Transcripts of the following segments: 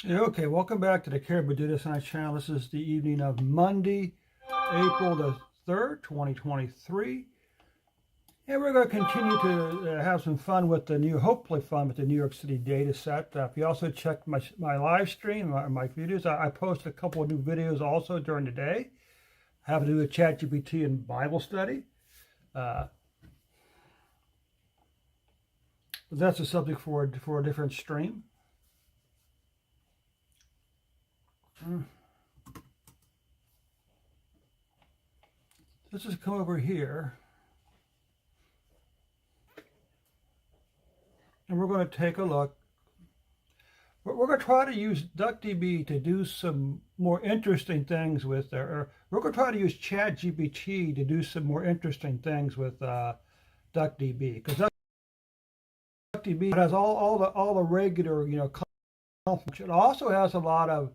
Yeah, okay, welcome back to the Caribou Data Science channel. This is the evening of Monday, April the 3rd, 2023. And we're going to continue to have some fun with the new, hopefully fun with the New York City data set. If you also check my live stream, my videos, I posted a couple of new videos also during the day. Have to do with ChatGPT and Bible study. But that's a subject for a different stream. Let's just come over here. And we're going to take a look. We're going to try to use Duckdb to do some more interesting things with, or we're going to try to use ChatGPT to do some more interesting things with Duckdb, because Duckdb has all the regular, functions. It also has a lot of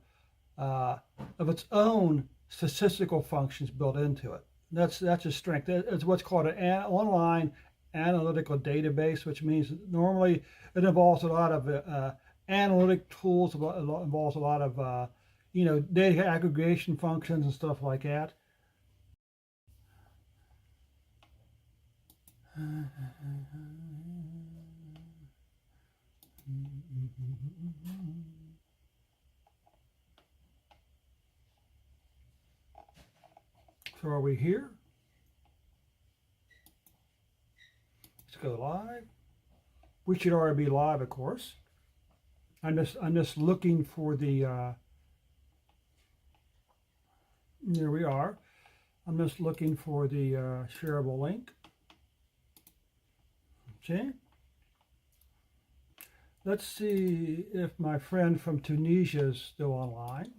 its own statistical functions built into it. That's a strength. It's what's called an online analytical database, which means normally it involves a lot of analytic tools, involves a lot of data aggregation functions and stuff like that. So are we here? Let's go live. We should already be live, of course. I'm just looking for the. There we are. I'm just looking for the shareable link. Okay. Let's see if my friend from Tunisia is still online.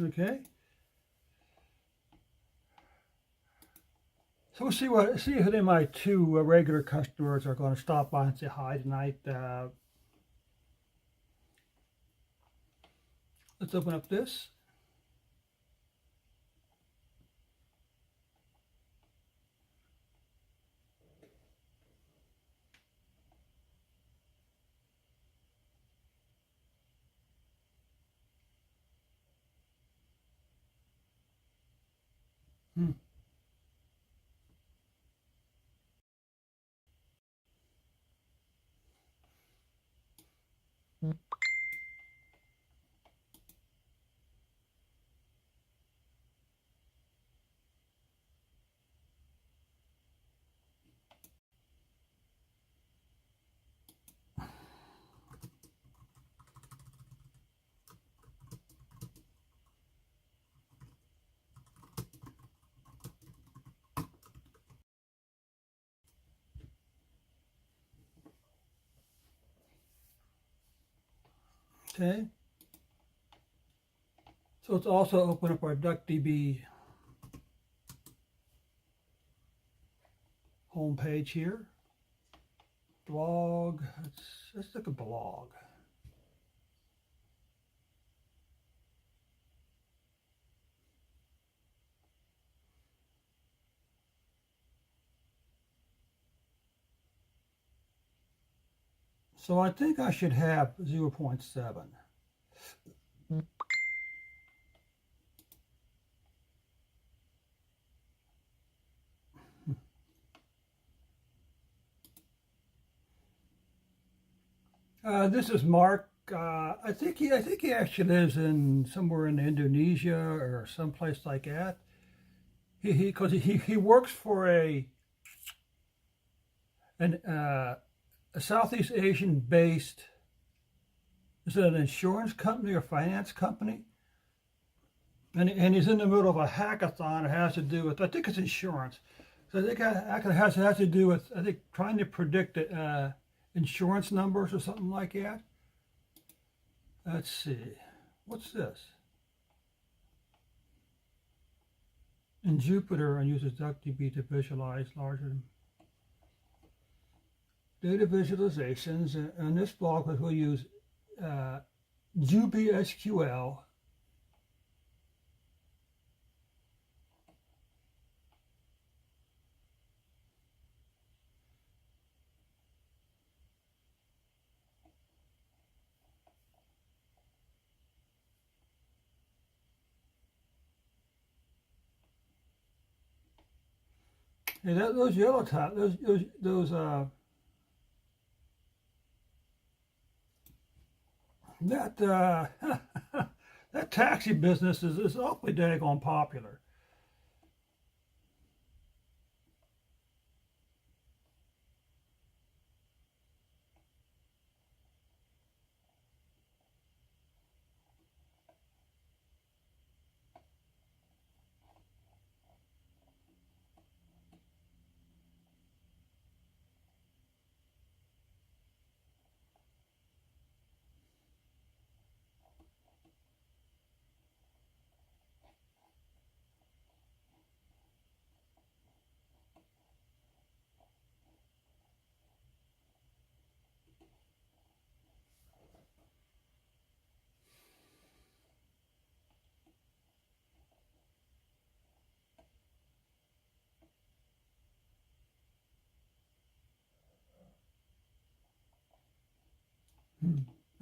Okay. So we'll see if any of my two regular customers are going to stop by and say hi tonight. Let's open up this. Hmm. Okay. So let's also open up our DuckDB homepage here. Blog. Let's look at blog. So I think I should have 0.7. This is Mark. I think he actually lives in somewhere in Indonesia or someplace like that. He works for a Southeast Asian based, is it an insurance company or finance company? And he's in the middle of a hackathon. It has to do with, I think it's insurance. So I think it has to do with, I think, trying to predict insurance numbers or something like that. Let's see. What's this? In Jupyter, I uses Duckdb to visualize larger data visualizations. And this blog, we'll use JubySQL. Hey, those yellow top, that that taxi business is awfully daggone popular.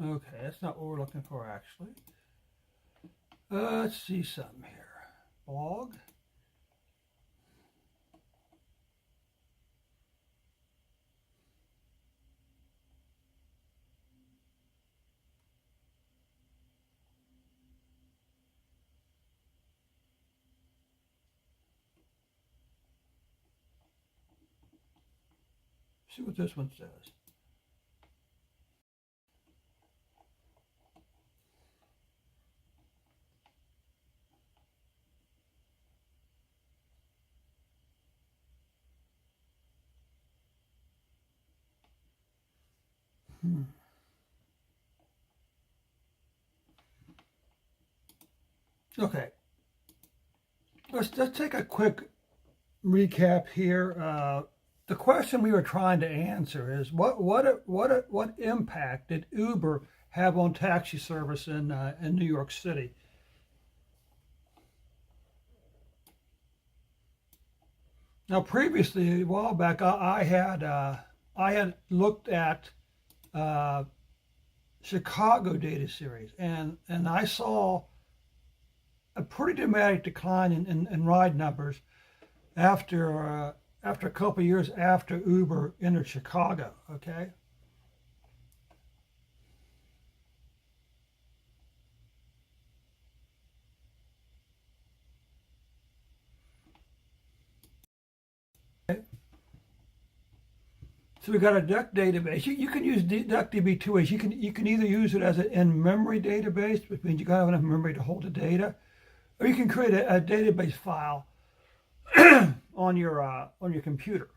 Okay, that's not what we're looking for actually. Let's see something here. Blog. See what this one says. Okay, let's take a quick recap here. The question we were trying to answer is what impact did Uber have on taxi service in New York City? Now, previously, a while back, I had looked at Chicago data series, and I saw a pretty dramatic decline in ride numbers after after a couple of years after Uber entered Chicago. Okay. So we got a Duck database. You can use Duckdb two ways. You can either use it as an in-memory database, which means you got to have enough memory to hold the data, or you can create a database file on your computer.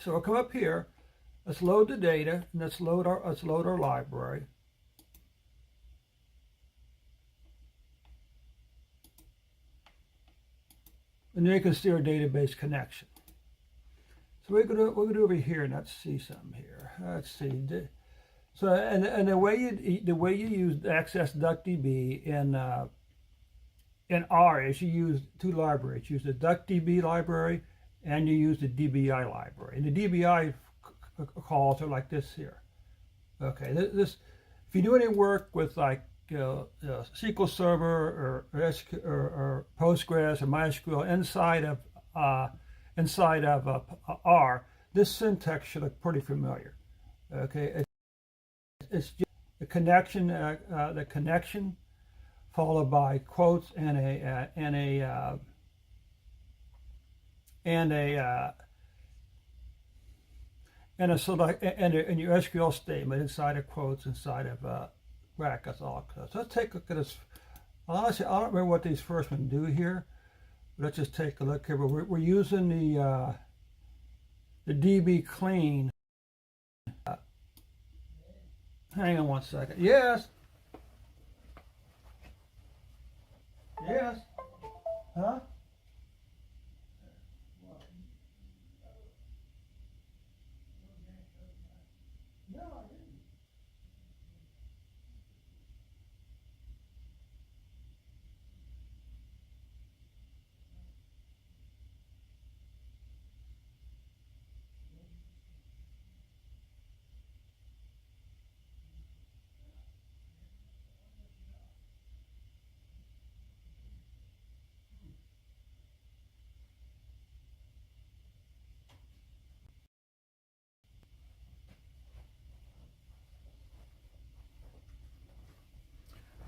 So we'll come up here. Let's load the data, and let's load our library. And then you can see our database connection. So we're gonna do over here, and let's see something here. Let's see. So and the way you use access Duckdb in R is you use two libraries. You use the Duckdb library and you use the DBI library. And the DBI calls are like this here. Okay, this if you do any work with like SQL Server or Postgres or MySQL inside of R, this syntax should look pretty familiar. Okay, it's just the connection followed by quotes and a and a select and your SQL statement inside of quotes inside of brackets all close. So let's take a look at this. Honestly, I don't remember what these first ones do here. Let's just take a look here. But we're using the DB clean. Hang on one second. Yes. Yes. Huh?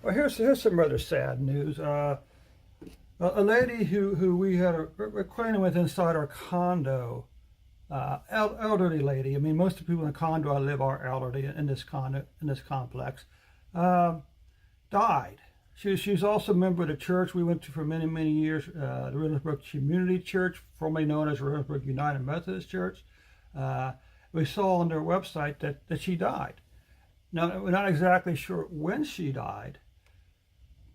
Well, here's some rather sad news. A lady who we had a acquainted with inside our condo, elderly lady. I mean, most of the people in the condo I live are elderly in this condo in this complex. Uh, Died. She's also a member of the church we went to for many years, the Reynoldsburg Community Church, formerly known as Reynoldsburg United Methodist Church. Uh, we saw on their website that she died. Now we're not exactly sure when she died,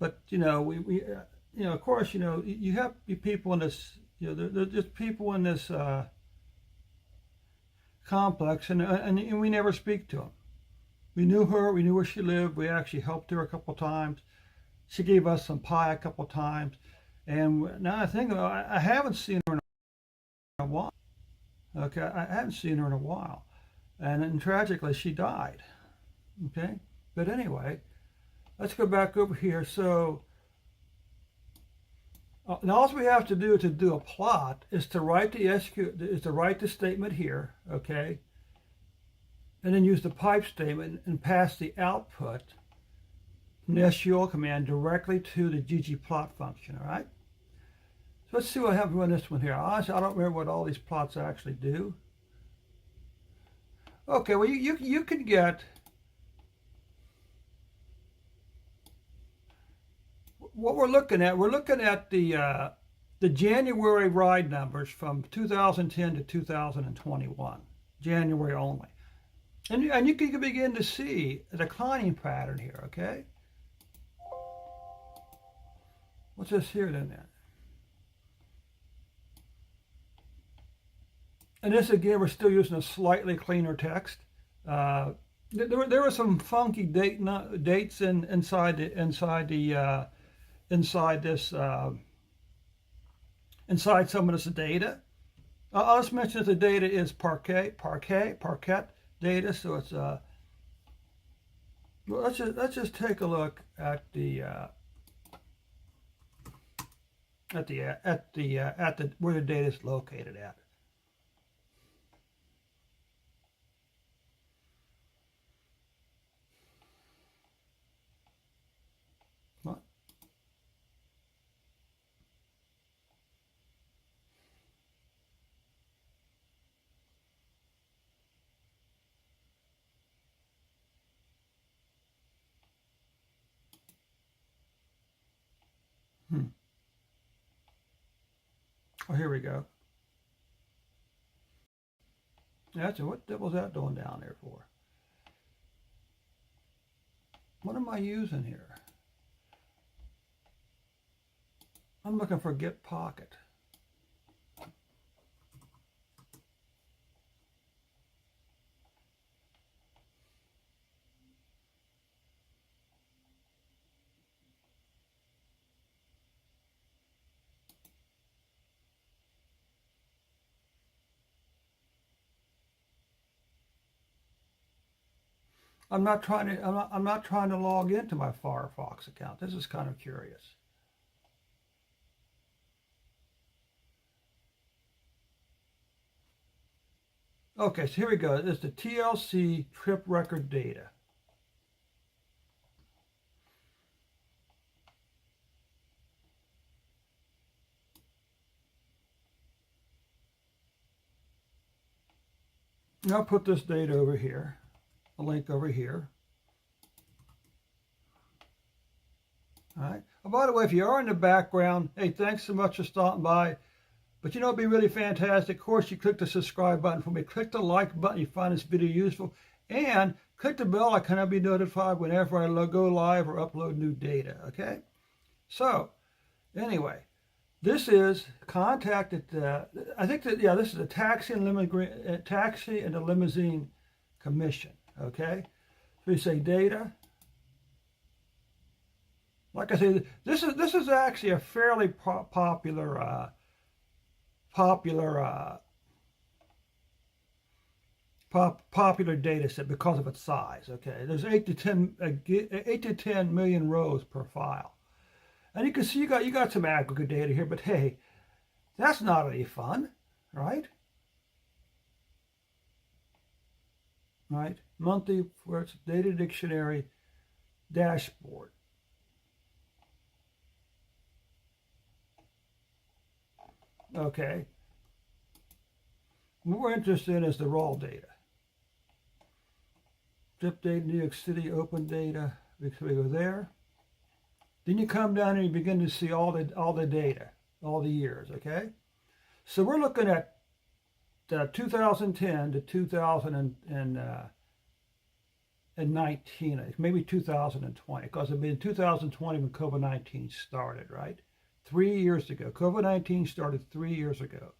but of course, you have people in this, there's just people in this complex, and we never speak to them. We knew her, we knew where she lived, we actually helped her a couple times. She gave us some pie a couple times, and now I think I haven't seen her in a while. Okay, I haven't seen her in a while, and tragically she died. Okay, but anyway, let's go back over here. So now all we have to do to do a plot is to write the statement here, okay, and then use the pipe statement and pass the output from the SQL command directly to the ggplot function. All right. So let's see what happens on this one here. Honestly, I don't remember what all these plots actually do. Okay, well you can get what we're looking at. We're looking at the January ride numbers from 2010 to 2021, January only, and you can begin to see a declining pattern here. Okay, what's this here then? And this again, we're still using a slightly cleaner text. There were some funky dates inside some of this data. I'll just mention that the data is parquet data. So it's let's just take a look at the where the data is located at. What? Oh, here we go. That's what was that doing down there for? What am I using here? I'm looking for get pocket. I'm not trying to log into my Firefox account. This is kind of curious. Okay, so here we go. It's the TLC trip record data. I'll put this data over here, a link over here. All right. Oh, by the way, if you are in the background, hey, thanks so much for stopping by. But you know, it'd be really fantastic. Of course, you click the subscribe button for me. Click the like button if you find this video useful. And click the bell icon. I'll be notified whenever I go live or upload new data. Okay? So, anyway, this is contacted. I think that, yeah, this is the Taxi and the Limousine Commission. Okay? So you say data. Like I say, this is actually a fairly popular data set because of its size. Okay, there's 8 to 10 million rows per file, and you can see you got some aggregate data here. But hey, that's not any fun, right? Right, monthly where it's data dictionary dashboard. Okay. What we're interested in is the raw data. Zip data, New York City, open data. We go there. Then you come down and you begin to see all the data, all the years. Okay. So we're looking at 2010 to 2019, maybe 2020, because it'd been 2020 when COVID-19 started, right? 3 years ago. COVID-19 started 3 years ago.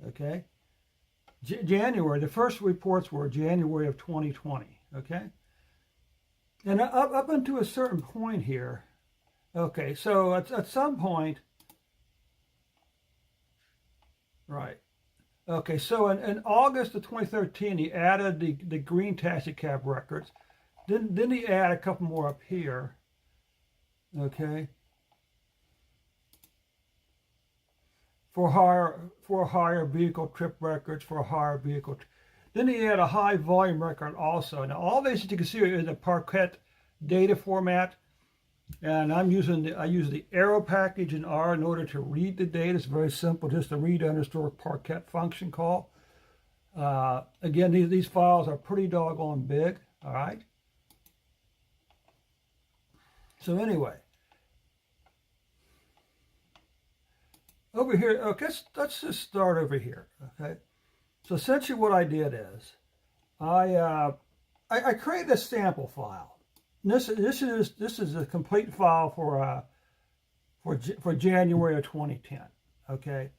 Okay? January, the first reports were January of 2020. Okay? And up until a certain point here, okay, so at some point, right. Okay, so in August of 2013, he added the green taxi cab records. Then he added a couple more up here. Okay? For hire vehicle trip records, for hire vehicle. Then he had a high volume record also. Now all these, you can see, are in the Parquet data format, and I use the arrow package in R in order to read the data. It's very simple, just a read underscore Parquet function call. Again, these files are pretty doggone big. All right. So anyway. Over here, okay, let's just start over here, okay? So essentially what I did is, I created a sample file. And this is a complete file for January of 2010, okay?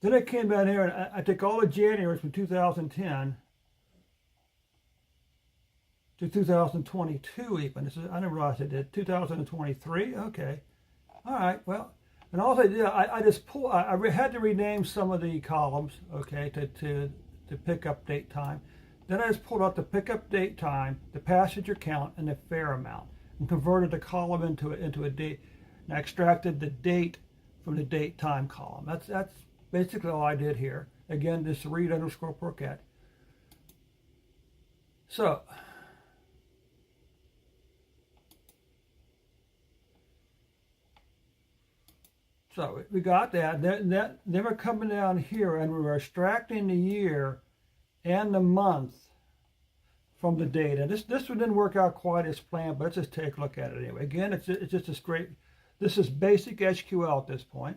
Then I came down here and I took all the Januaries from 2010 to 2022 even. I didn't realize I did 2023, okay. All right, well. And all I did, I just pulled, I had to rename some of the columns, okay, to pick up date time. Then I just pulled out the pickup date time, the passenger count, and the fare amount, and converted the column into a date, and I extracted the date from the date time column. That's basically all I did here. Again, just read underscore Parquet. So, so we got that. Then we're coming down here and we're extracting the year and the month from the data. This one didn't work out quite as planned, but let's just take a look at it anyway. Again, it's just a straight. This is basic SQL at this point.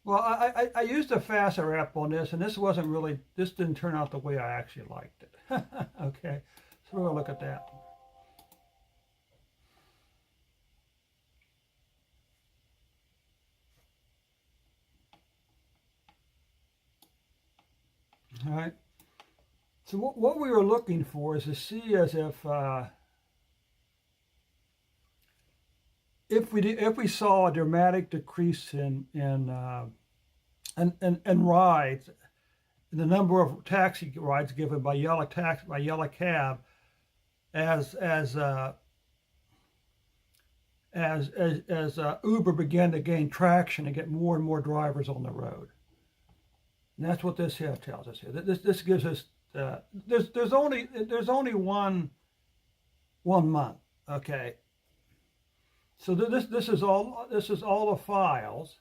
Well, I used a faster app on this, and this didn't turn out the way I actually liked it. Okay, so we're going to look at that. All right, so what we were looking for is to see as if we saw a dramatic decrease in rides, the number of taxi rides given by yellow cab, as Uber began to gain traction and get more and more drivers on the road. And that's what this here tells us here. This gives us there's only one month, okay, So this is all the files,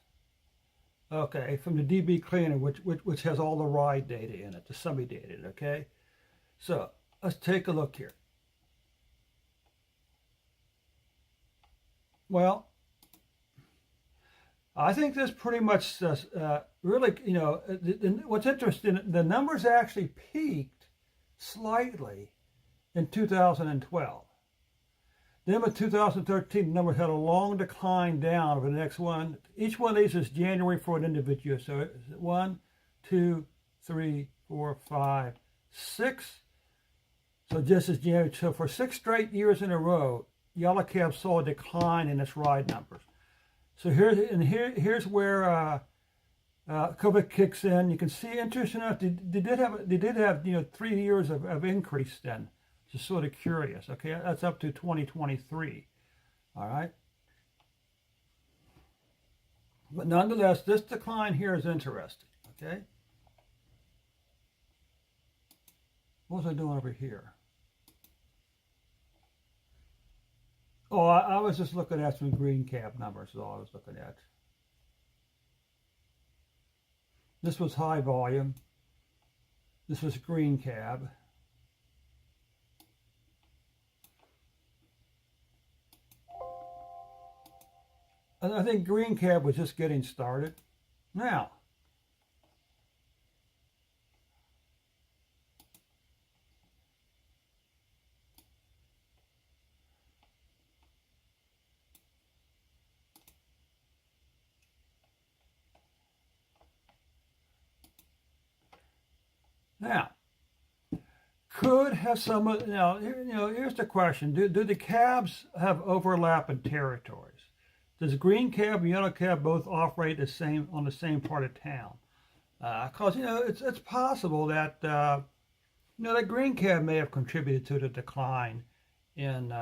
okay, from the DB cleaner, which has all the ride data in it, the semi data, okay. So let's take a look here. Well, I think this pretty much really, what's interesting, the numbers actually peaked slightly in 2012. Then in 2013, the numbers had a long decline down over the next one. Each one of these is January for an individual. So 1, 2, 3, 4, 5, 6. So just as January. So for 6 straight years in a row, Yellow Cab saw a decline in its ride numbers. So here's where COVID kicks in. You can see, interesting enough, they did have 3 years of increase then. Just sort of curious. Okay, that's up to 2023. All right. But nonetheless, this decline here is interesting. Okay. What was I doing over here? Oh, I was just looking at some green cab numbers. Is all I was looking at. This was high volume. This was green cab. And I think green cab was just getting started. Now, could have some of here's the question: Do the cabs have overlap in territories? Does green cab and yellow cab both operate on the same part of town? Because it's possible that that green cab may have contributed to the decline in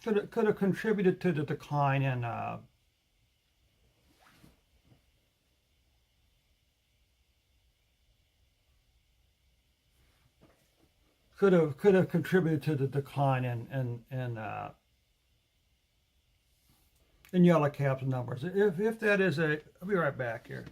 could have contributed to the decline in could have contributed to the decline in yellow cab's numbers. If that is I'll be right back here.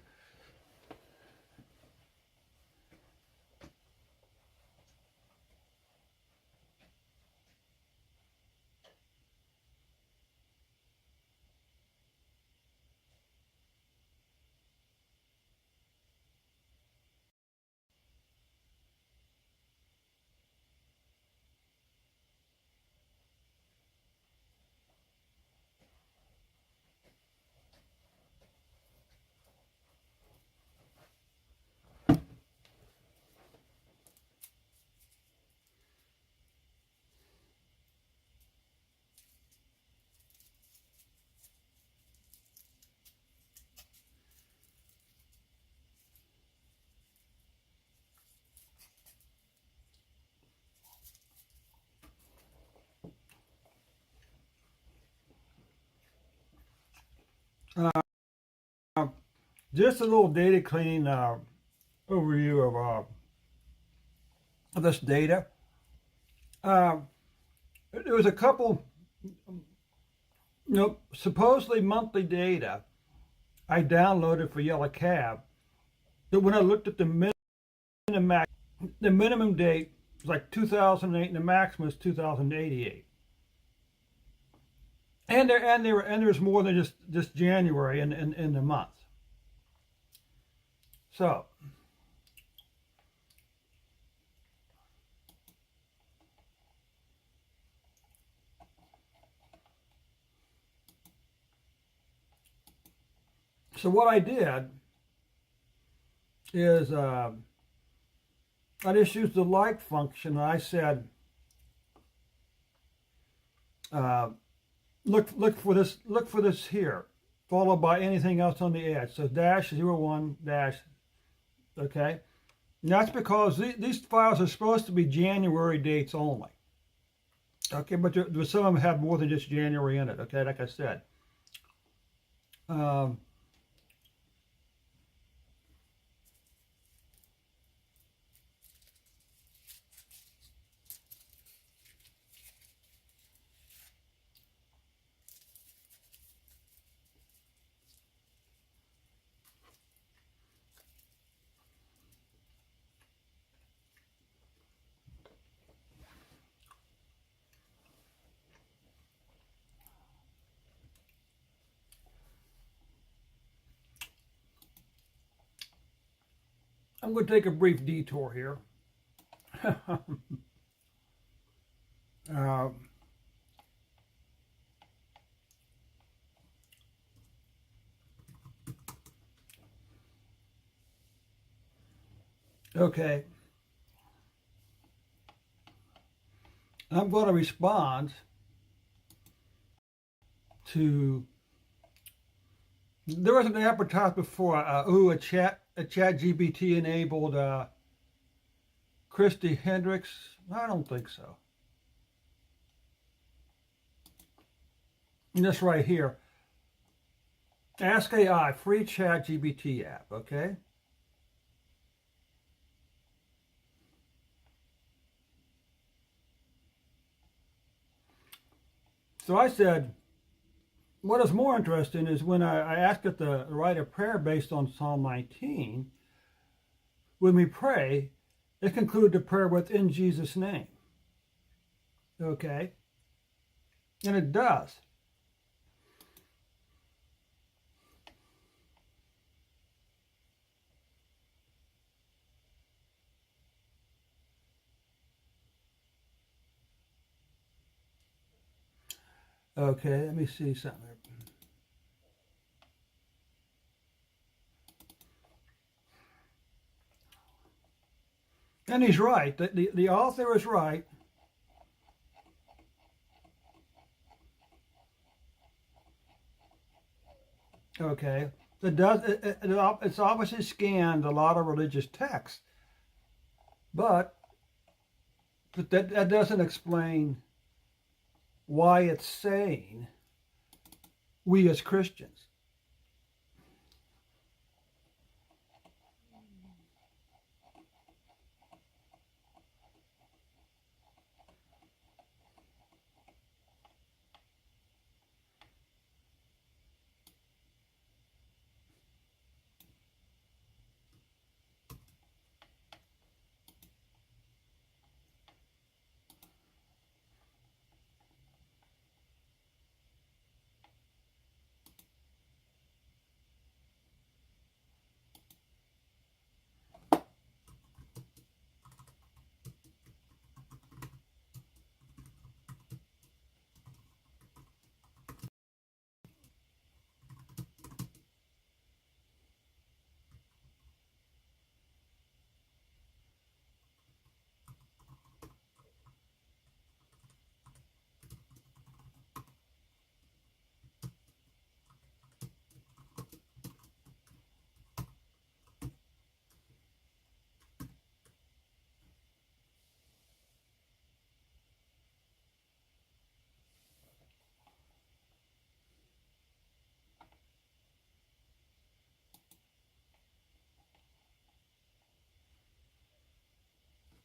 Just a little data cleaning overview of this data. There was a couple, supposedly monthly data I downloaded for Yellow Cab. That when I looked at the minimum date was like 2008, and the maximum was 2088. And there's more than just January in the month. So what I did is I just used the like function, and I said look for this here, followed by anything else on the edge. So -01 dash. Okay, and that's because these files are supposed to be January dates only. Okay, but some of them have more than just January in it. Okay, like I said. I'm going to take a brief detour here. uh, okay, I'm going to respond to. There was an advertisement before. A ChatGPT enabled Christy Hendricks. I don't think so. And this right here. Ask AI, free ChatGPT app. Okay. So I said, what is more interesting is when I asked it to write a prayer based on Psalm 19, when we pray, it concluded the prayer with "in Jesus' name." Okay? And it does. Okay, let me see something. And he's right. The author is right. Okay. It's obviously scanned a lot of religious texts, but that doesn't explain why it's saying we as Christians.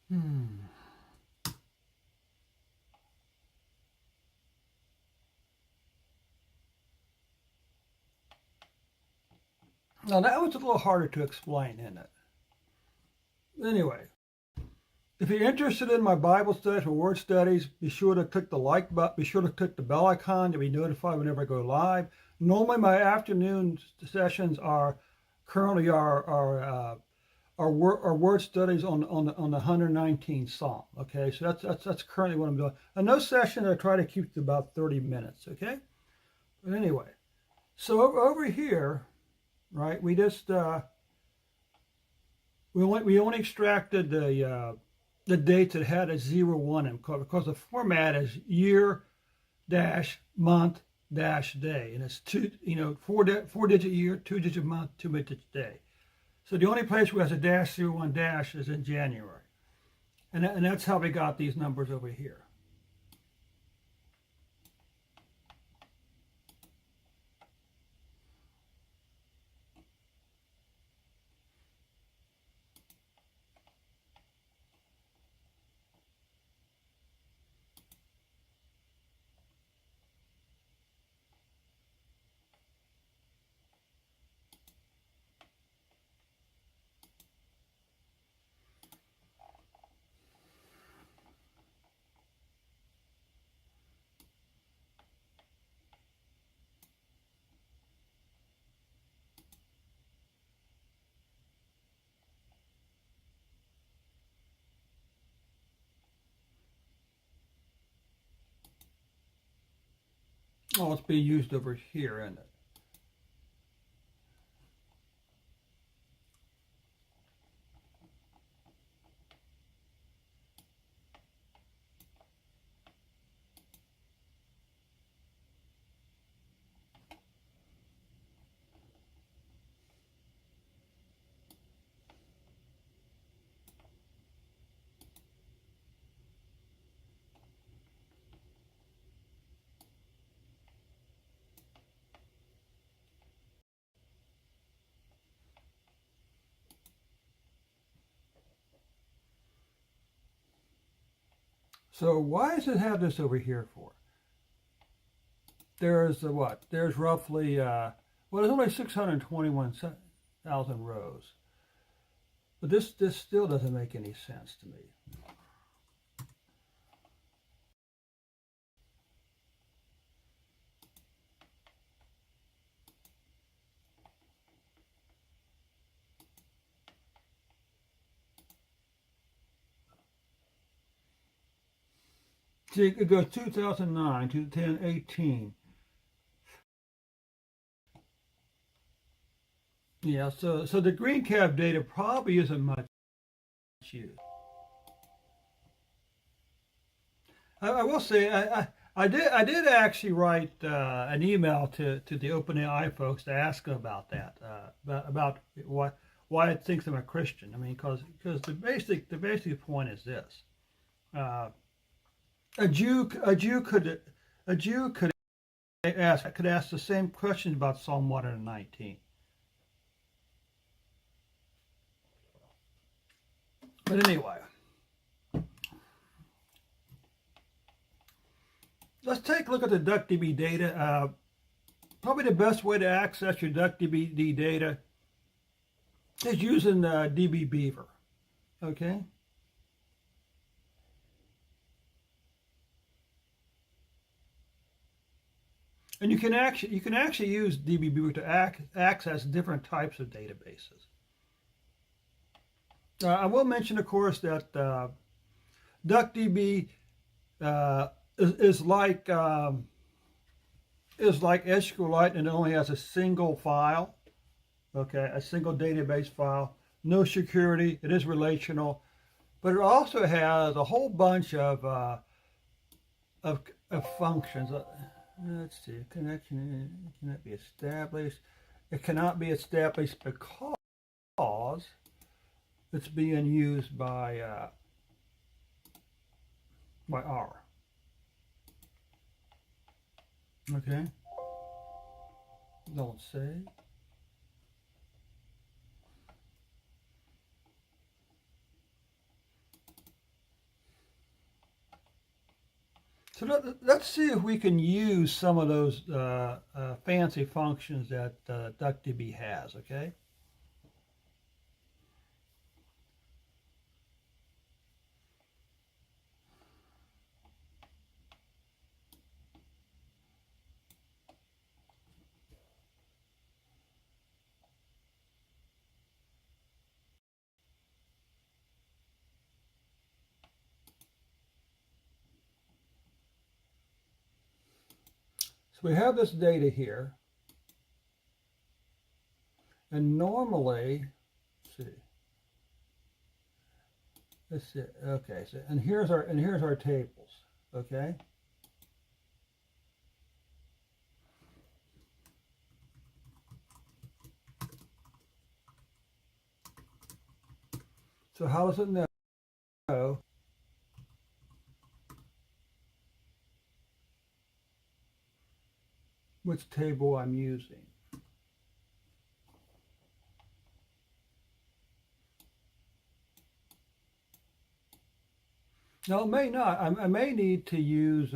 Hmm. Now that was a little harder to explain, isn't it? Anyway, if you're interested in my Bible studies or word studies, be sure to click the like button. Be sure to click the bell icon to be notified whenever I go live. Normally, my afternoon sessions are currently our word studies on the 119th Psalm. Okay, so that's currently what I'm doing. And those sessions I try to keep to about 30 minutes. Okay, but anyway, so over here, right? We just we only extracted the dates that had a 0, 1 in because the format is year dash month dash day, and it's four digit year, 2 digit month, 2 digit day. So the only place where it has a dash 0, 1 dash is in January, and that's how we got these numbers over here. Oh, it's being used over here, isn't it? So why does it have this over here for? There's what? There's roughly, well, there's only 621,000 rows. But this still doesn't make any sense to me. See, it goes 2009 to 1018. Yeah, so the green cap data probably isn't much used. I will say I did actually write an email to the OpenAI folks to ask them about that about why it thinks I'm a Christian. I mean, because the basic point is this: uh, a Jew could ask the same questions about Psalm 119. But anyway, let's take a look at the Duckdb data. Probably the best way to access your Duckdb data is using DB Beaver. Okay, and you can actually use DB Beaver to access different types of databases. I will mention, of course, that DuckDB uh, is like SQLite and it only has a single file. Okay, a single database file. No security. It is relational, but it also has a whole bunch of functions. Let's see. Connection cannot be established. It cannot be established because it's being used by R. Okay. Don't say. So let's see if we can use some of those fancy functions that DuckDB has, okay? So we have this data here, and normally, let's see, okay, so and here's our tables, okay? So how does it know which table I'm using? No, it may not. I may need to use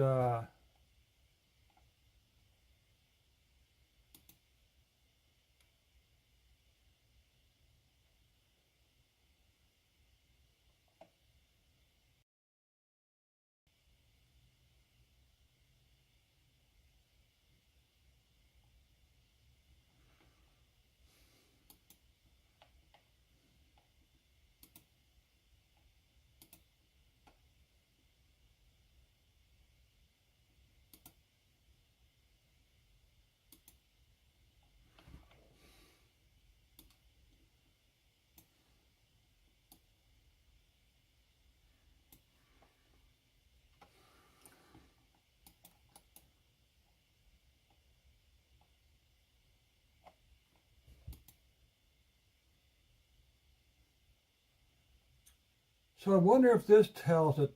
So I wonder if this tells it,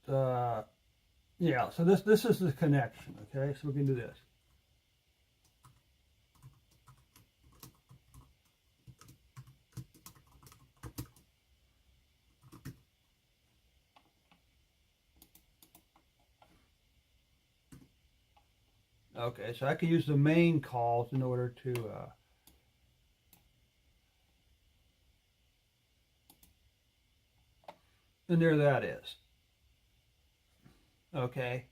yeah, so this is the connection, okay? So we can do this. Okay, so I can use the main calls in order to, and there that is. Okay,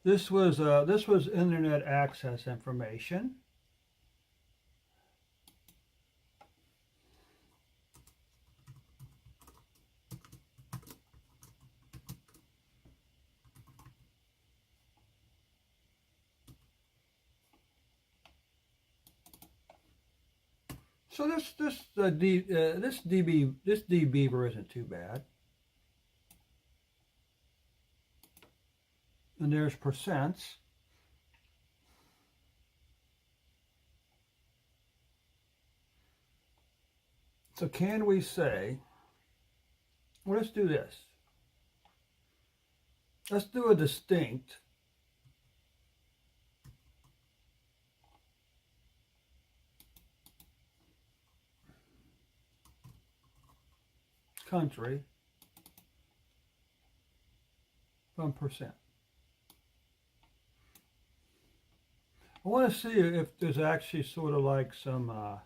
this was internet access information. So this dbeaver isn't too bad. And there's percents. So can we say, well, let's do this. Let's do a distinct country from percent. I want to see if there's actually sort of like some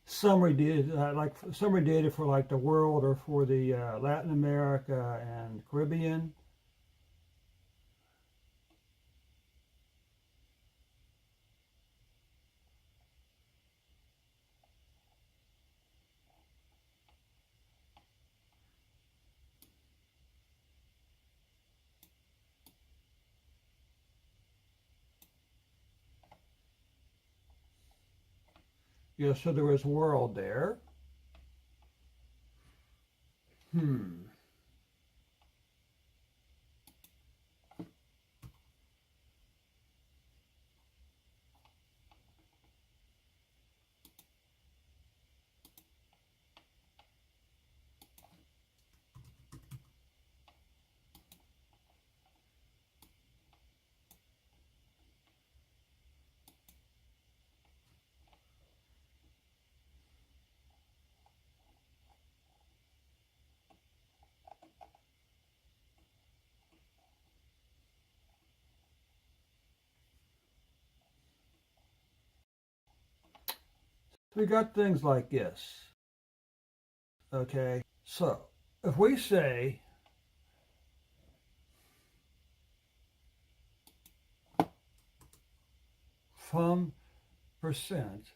summary data for like the world or for the Latin America and Caribbean. Yeah, so there was world there. Hmm. We got things like this. Okay, so if we say from percent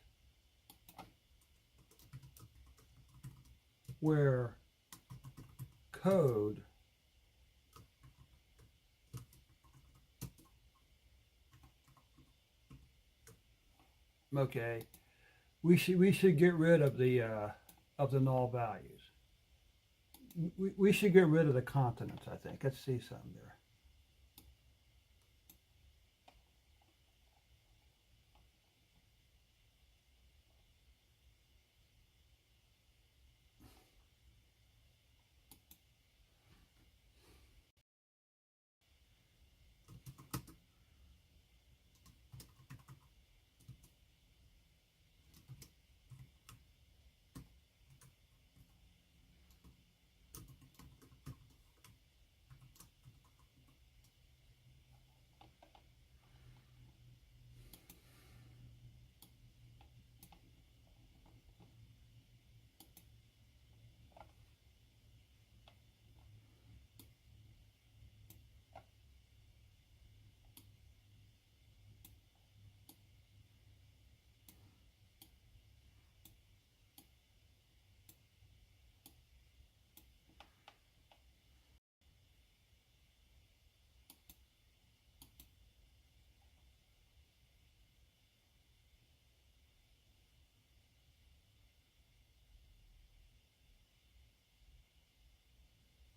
where code okay, we should get rid of the null values. We should get rid of the continents, I think. Let's see something there.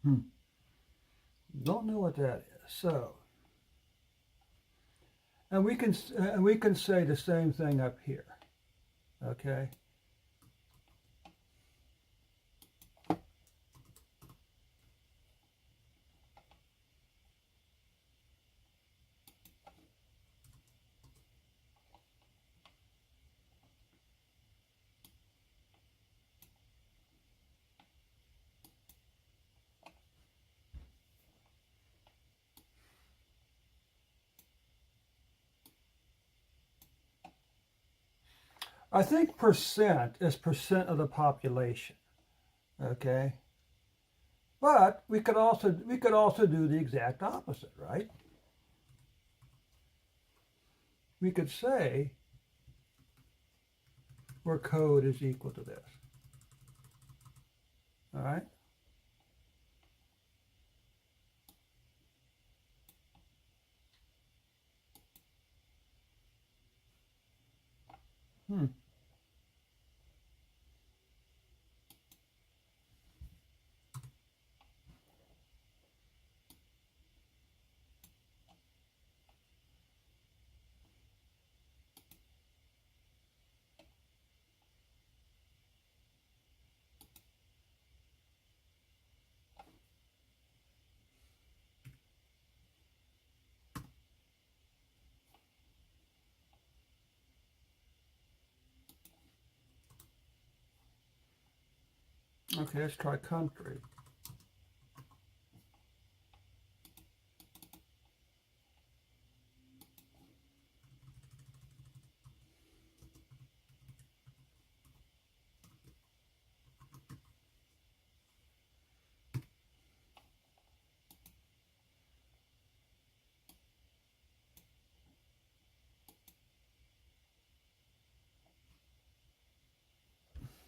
Hmm. Don't know what that is. So, and we can say the same thing up here. Okay. I think percent is percent of the population. Okay. But we could also do the exact opposite, right? We could say where code is equal to this. All right. Hmm. Okay, let's try country.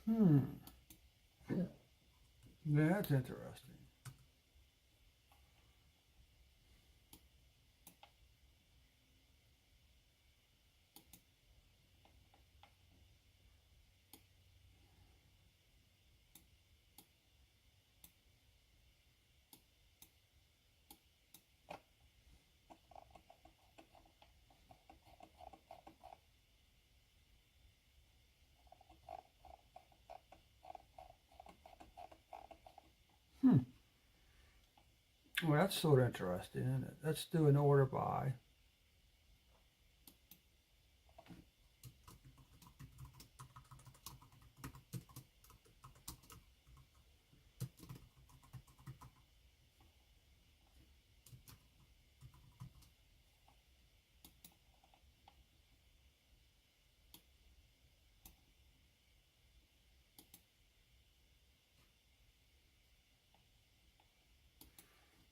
Hmm. That's interesting. Hmm. Well, that's sort of interesting, isn't it? Let's do an order by.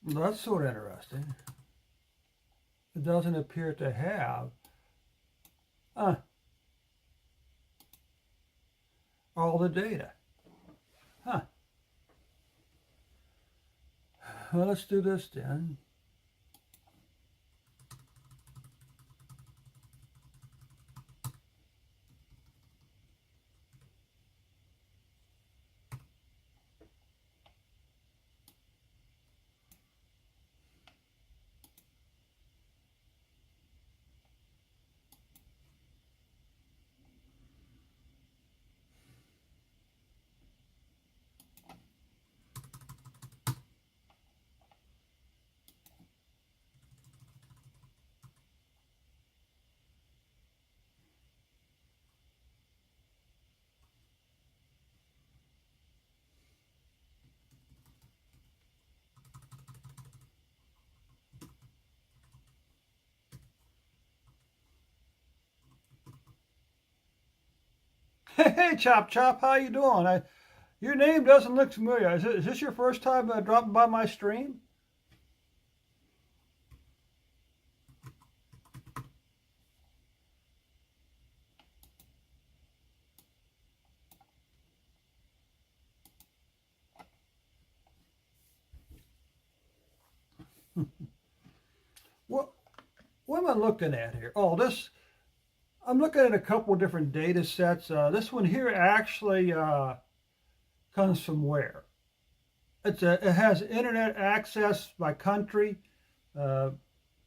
Well, that's sort of interesting. It doesn't appear to have uh, all the data. Huh. Well, let's do this then. Hey, Chop Chop, how you doing? Your name doesn't look familiar. Is this your first time dropping by my stream? What what am I looking at here? Oh, this. I'm looking at a couple of different data sets. This one here actually comes from where? It has internet access by country. Uh,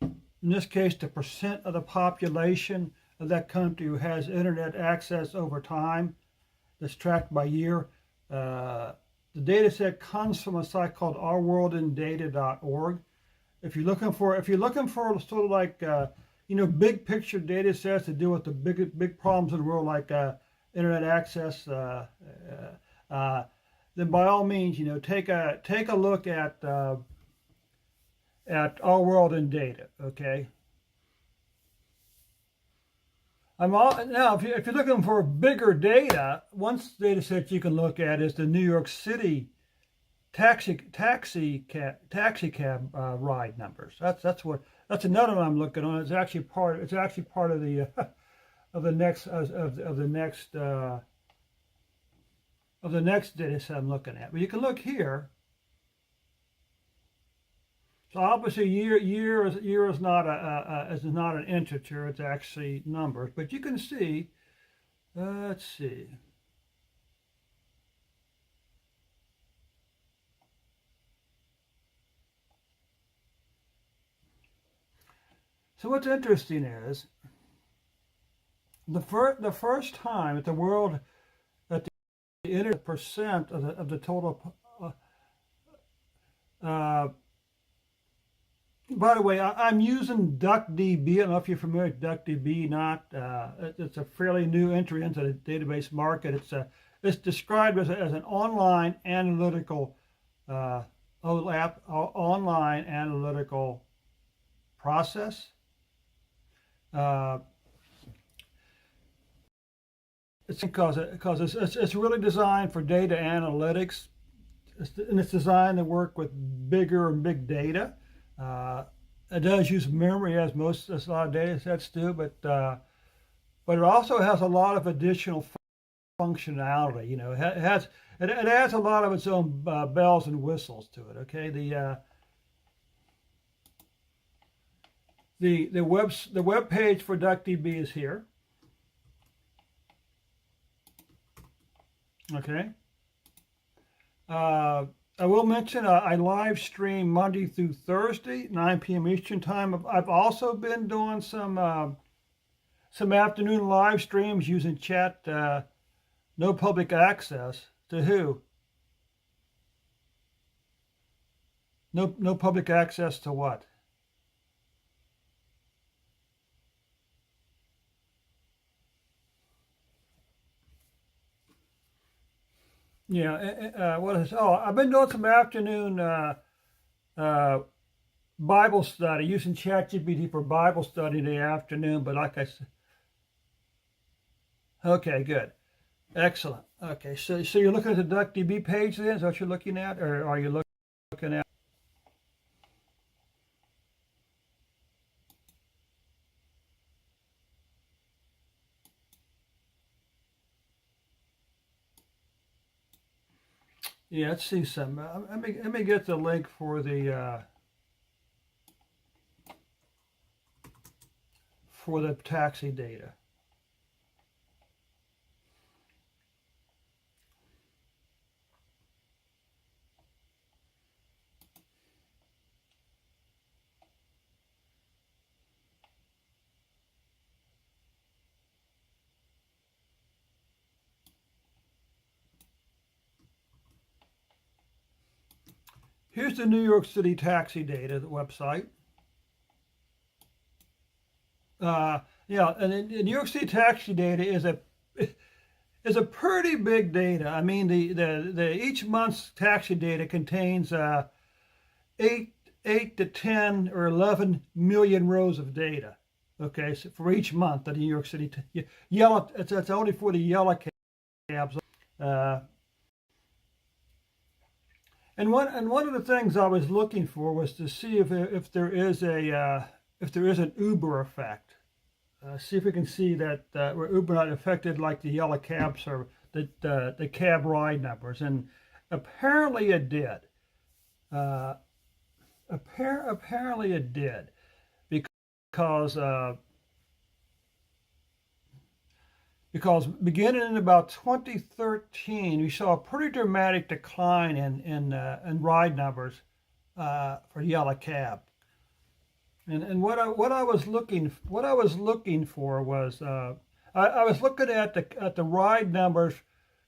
in this case, the percent of the population of that country who has internet access over time. That's tracked by year. Uh, the data set comes from a site called ourworldindata.org. If you're looking for sort of like big picture data sets to deal with the big problems in the world like internet access, then by all means take a look at Our World in Data. Okay. Now, if you're looking for bigger data, one data set you can look at is the New York City taxi cab ride numbers. That's another one I'm looking on. It's actually part of the of the next of the next data set I'm looking at. But you can look here. So obviously, year is not an integer. It's actually numbers. But you can see. Let's see. So what's interesting is the first time that the world that the internet percent of the total. By the way, I'm using Duckdb. I don't know if you're familiar with Duckdb. Not. It's a fairly new entry into the database market. It's described as an online analytical online analytical process. It's because it's really designed for data analytics, and it's designed to work with bigger and big data. It does use memory, as a lot of data sets do, but it also has a lot of additional functionality. You know, it adds a lot of its own bells and whistles to it. Okay, the web page for DuckDB is here. Okay. I will mention I live stream Monday through Thursday, 9 p.m. Eastern time. I've also been doing some afternoon live streams using chat, no public access to who? No public access to what? Yeah, what is? Oh, I've been doing some afternoon Bible study using ChatGPT for Bible study in the afternoon. But like I said, okay, good, excellent. Okay, so you're looking at the DuckDB page then? Is that what you're looking at, or are you looking at? Yeah, let's see some. Let me get the link for the taxi data. Here's the New York City taxi data, the website. Yeah, and the New York City taxi data is a pretty big data. I mean, the each month's taxi data contains 8 to 10 or 11 million rows of data. Okay, so for each month, the New York City yellow. It's only for the yellow cabs. And one of the things I was looking for was to see if there is an Uber effect. See if we can see that where Uber not affected like the yellow cabs or the cab ride numbers, and apparently it did. Apparently it did, because beginning in about 2013, we saw a pretty dramatic decline in ride numbers for yellow cab. And what I was looking for was I was looking at the ride numbers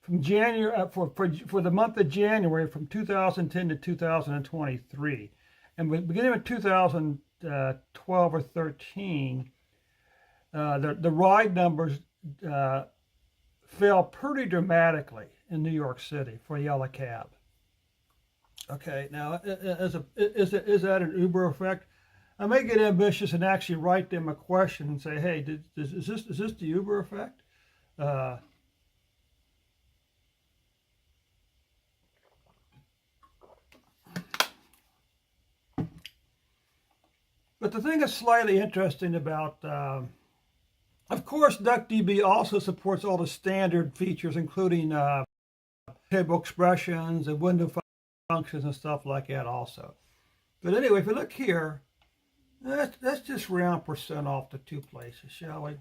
from January for the month of January from 2010 to 2023, and beginning with 2012 or 13, the ride numbers fell pretty dramatically in New York City for yellow cab. Okay, now is that an Uber effect? I may get ambitious and actually write them a question and say, hey, is this the Uber effect? Uh, but the thing that's slightly interesting about, of course, DuckDB also supports all the standard features, including table expressions and window functions and stuff like that also. But anyway, if you look here, let's just round percent off the two places, shall we?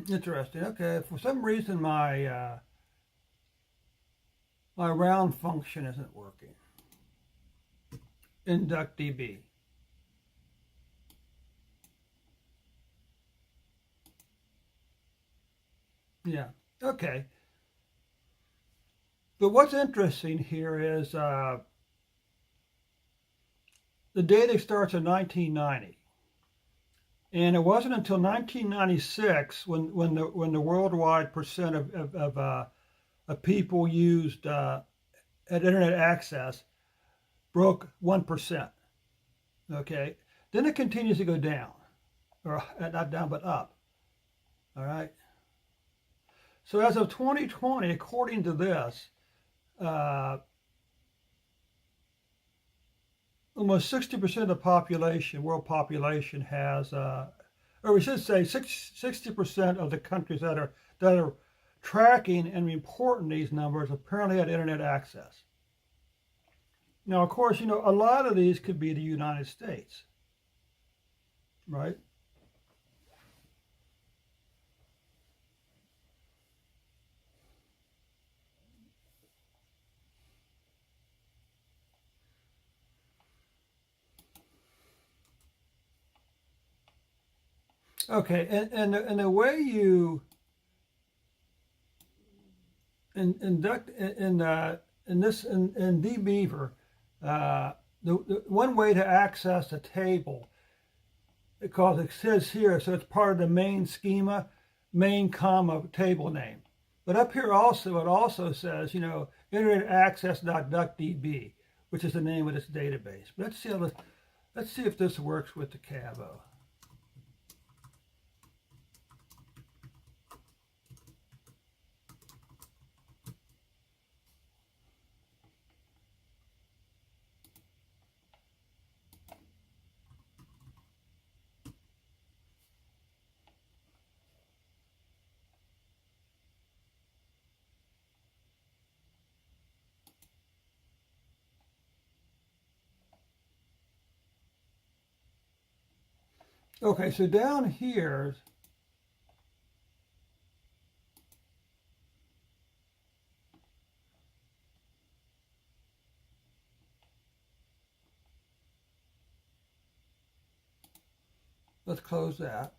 Interesting. Okay, for some reason my round function isn't working in DuckDB. Yeah. Okay. But what's interesting here is the data starts in 1990, and it wasn't until 1996 when the worldwide percent of people used at internet access broke 1%. Okay, then it continues to go down, or not down but up. All right. So as of 2020, according to this, uh, almost 60% of the population, world population, has, or we should say, 60% of the countries that are tracking and reporting these numbers apparently had internet access. Now, of course, a lot of these could be the United States, right? Okay, and the way you induct in dbeaver, the one way to access a table, because it says here, so it's part of the main schema, main comma table name. But up here also, it also says, internet access.duckdb, which is the name of this database. But let's see if this works with the Cavo. Okay, so down here, let's close that.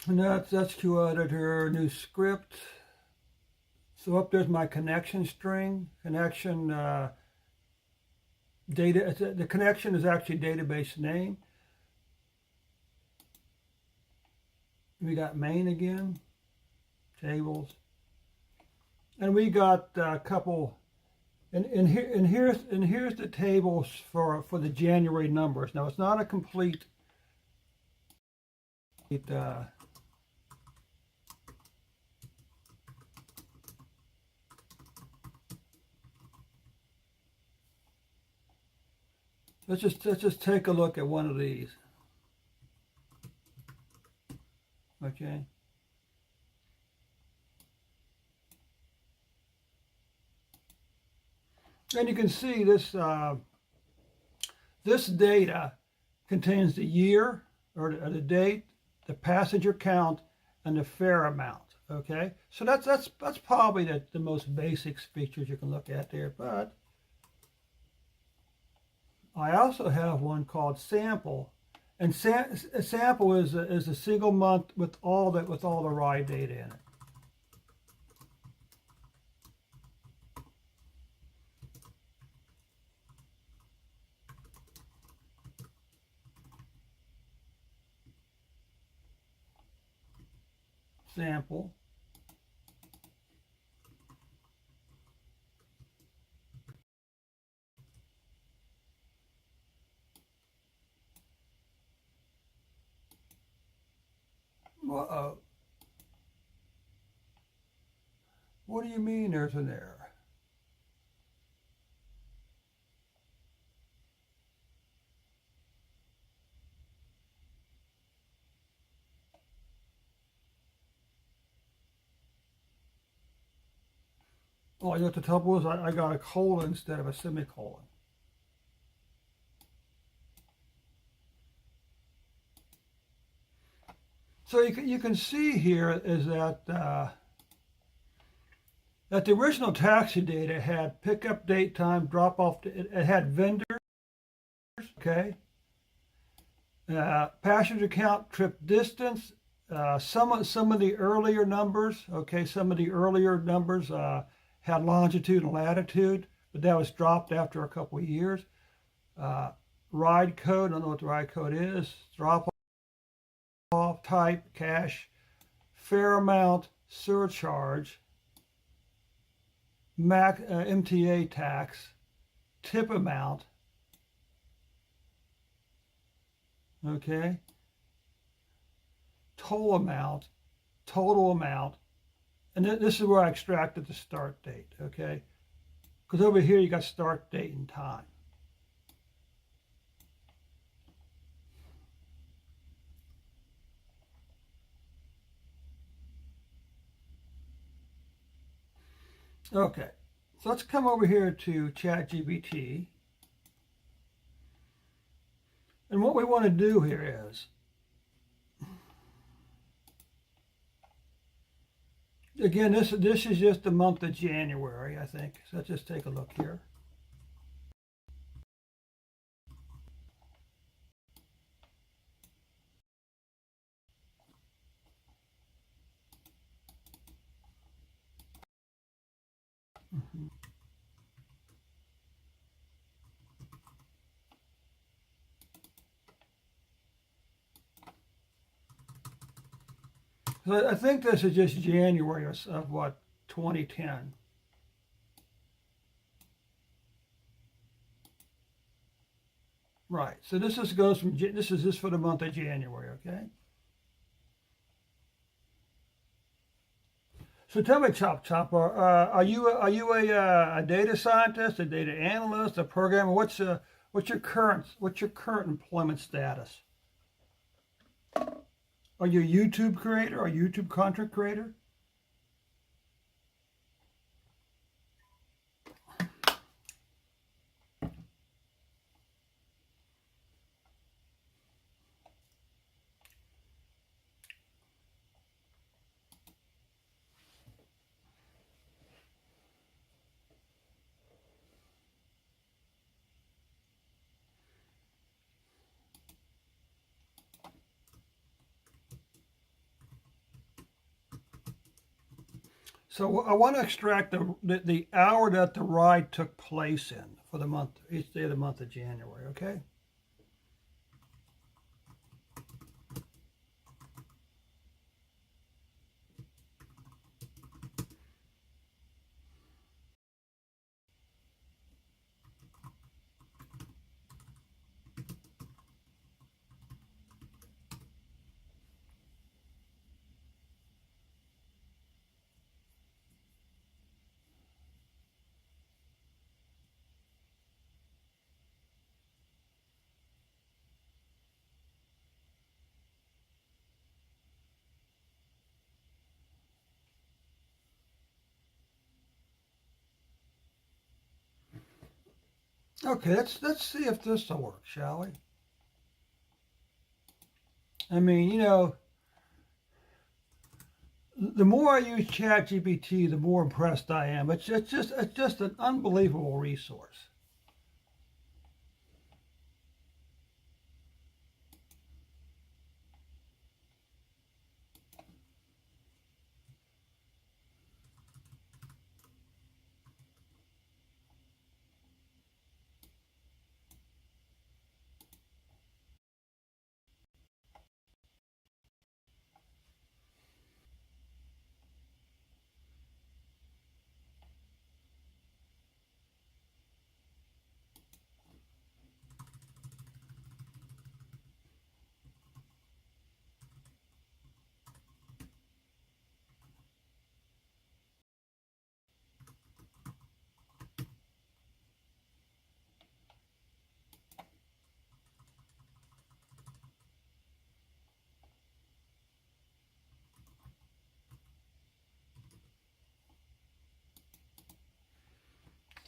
And that's QEditor, new script. So up there's my connection string, connection data. The connection is actually database name. We got main again, tables, and we got a couple. And here's the tables for the January numbers. Now it's not a complete. Let's just take a look at one of these. Okay. And you can see this this data contains the year or the date, the passenger count, and the fare amount. Okay, so that's probably the most basic features you can look at there. But I also have one called sample, and a sample is a single month with all the ride data in it. Sample. Uh, what do you mean there's an error? Oh, you know what the trouble is? I got a colon instead of a semicolon. So you can see here is that that the original taxi data had pickup date, time, drop off. It had vendors, okay, passenger count, trip distance. Some of the earlier numbers, okay, some of the earlier numbers had longitude and latitude, but that was dropped after a couple of years. Ride code, I don't know what the ride code is. Drop off type, cash, fare amount, surcharge, MTA tax, tip amount, okay, total amount, and this is where I extracted the start date, okay, because over here you got start date and time. Okay, so let's come over here to ChatGPT. And what we want to do here is, again, this is just the month of January, I think. So let's just take a look here. Mm-hmm. So I think this is just January of what, 2010. Right. So this is goes from this is just for the month of January. Okay. So tell me, Chopper, are you a data scientist, a data analyst, a programmer? What's your current employment status? Are you a YouTube creator or a YouTube content creator? So I want to extract the hour that the ride took place in for the month, each day of the month of January. Okay. Okay. Let's see if this will work, shall we? I mean, the more I use ChatGPT, the more impressed I am. It's just an unbelievable resource.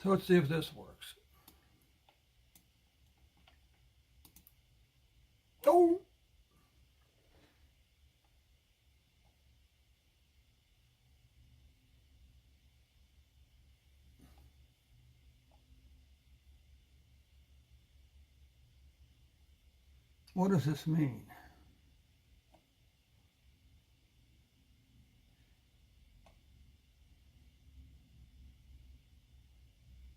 So let's see if this works. Oh, what does this mean?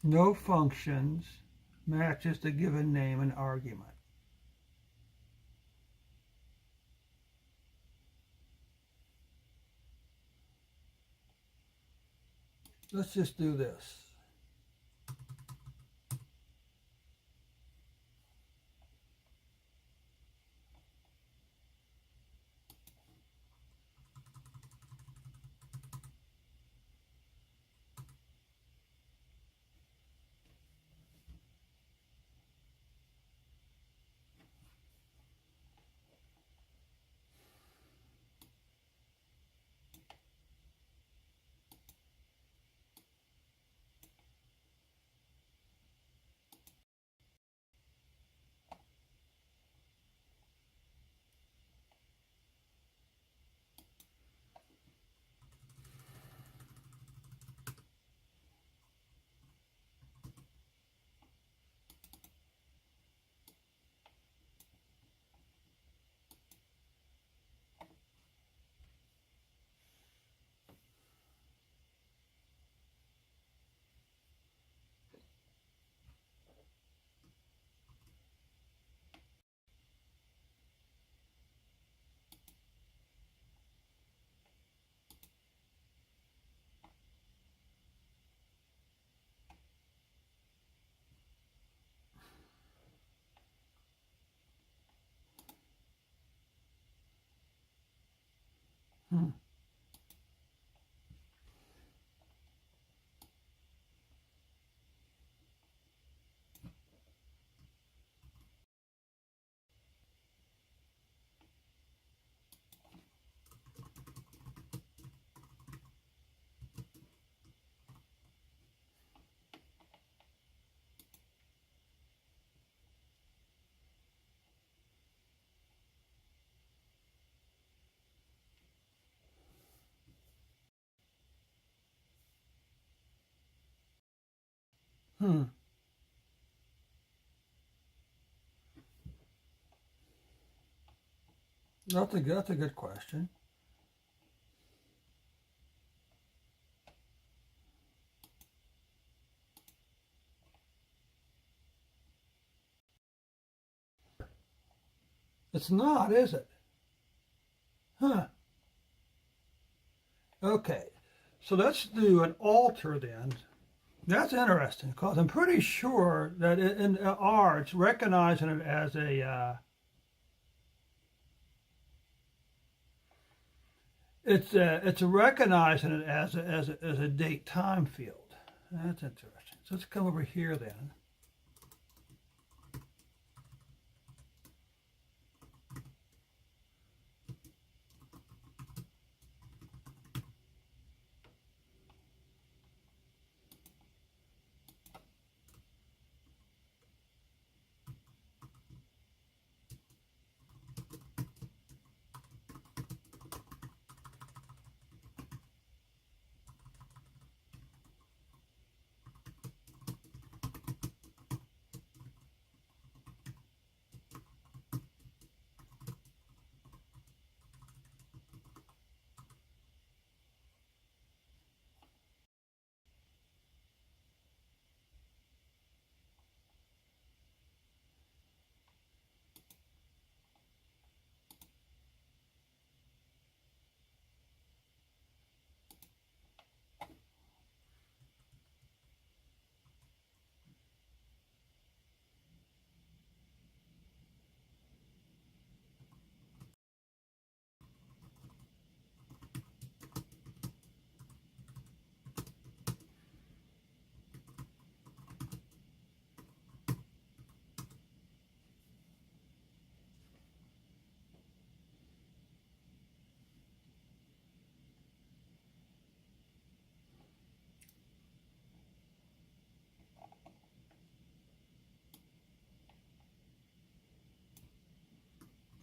No functions matches the given name and argument. Let's just do this. Hmm. Hmm. That's a good question. It's not, is it? Huh. Okay. So let's do an alter then. That's interesting because I'm pretty sure that in R it's recognizing it as it's recognizing it as a date time field. That's interesting. So let's come over here then.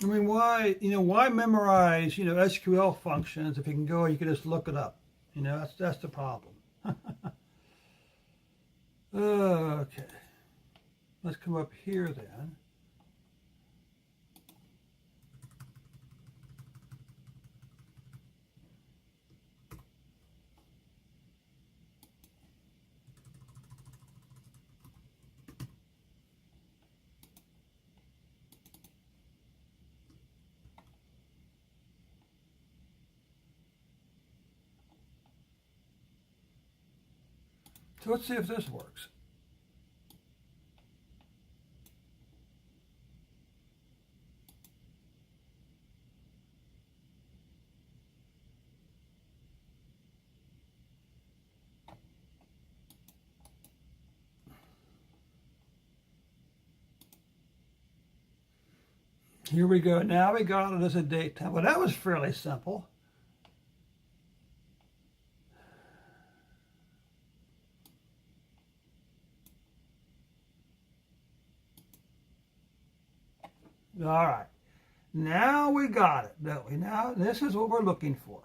I mean, why memorize, SQL functions if you can go, you can just look it up. That's the problem. Okay, let's come up here then. So let's see if this works. Here we go. Now we got it as a date time. Well, that was fairly simple. All right. Now we got it, don't we? Now this is what we're looking for.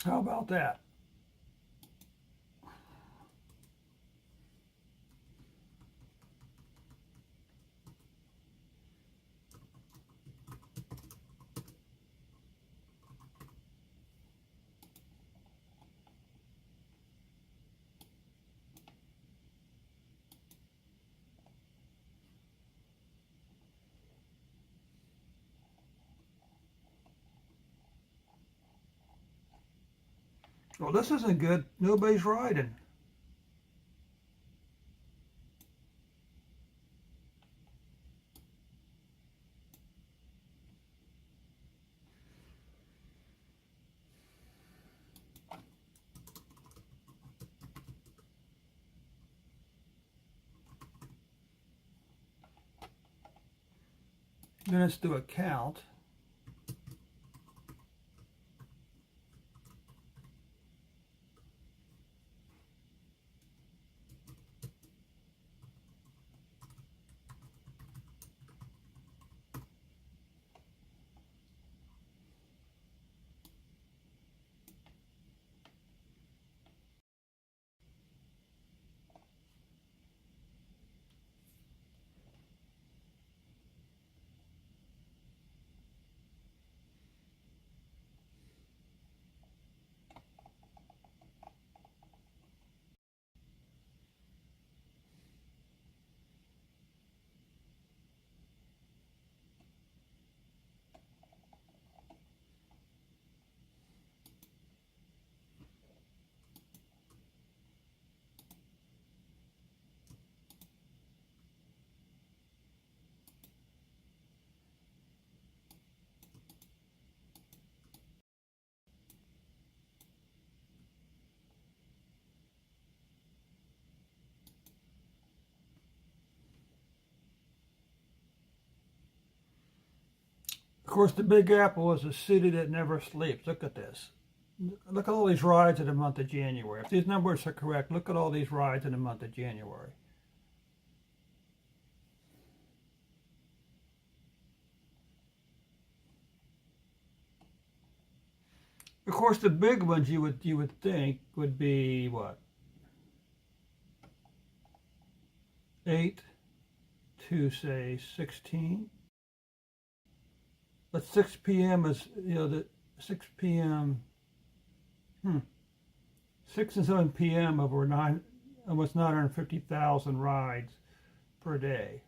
How about that? Well, this isn't good. Nobody's riding. Then let's do a count. Of course, the Big Apple is a city that never sleeps. Look at this. look at all these rides in the month of January. If these numbers are correct, look at all these rides in the month of January. Of course, the big ones you would think would be what? 8 to say 16. But 6 p.m. is, the 6 p.m. 6 and 7 p.m. over almost 950,000 rides per day.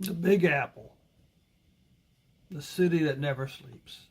The Big Apple, the city that never sleeps.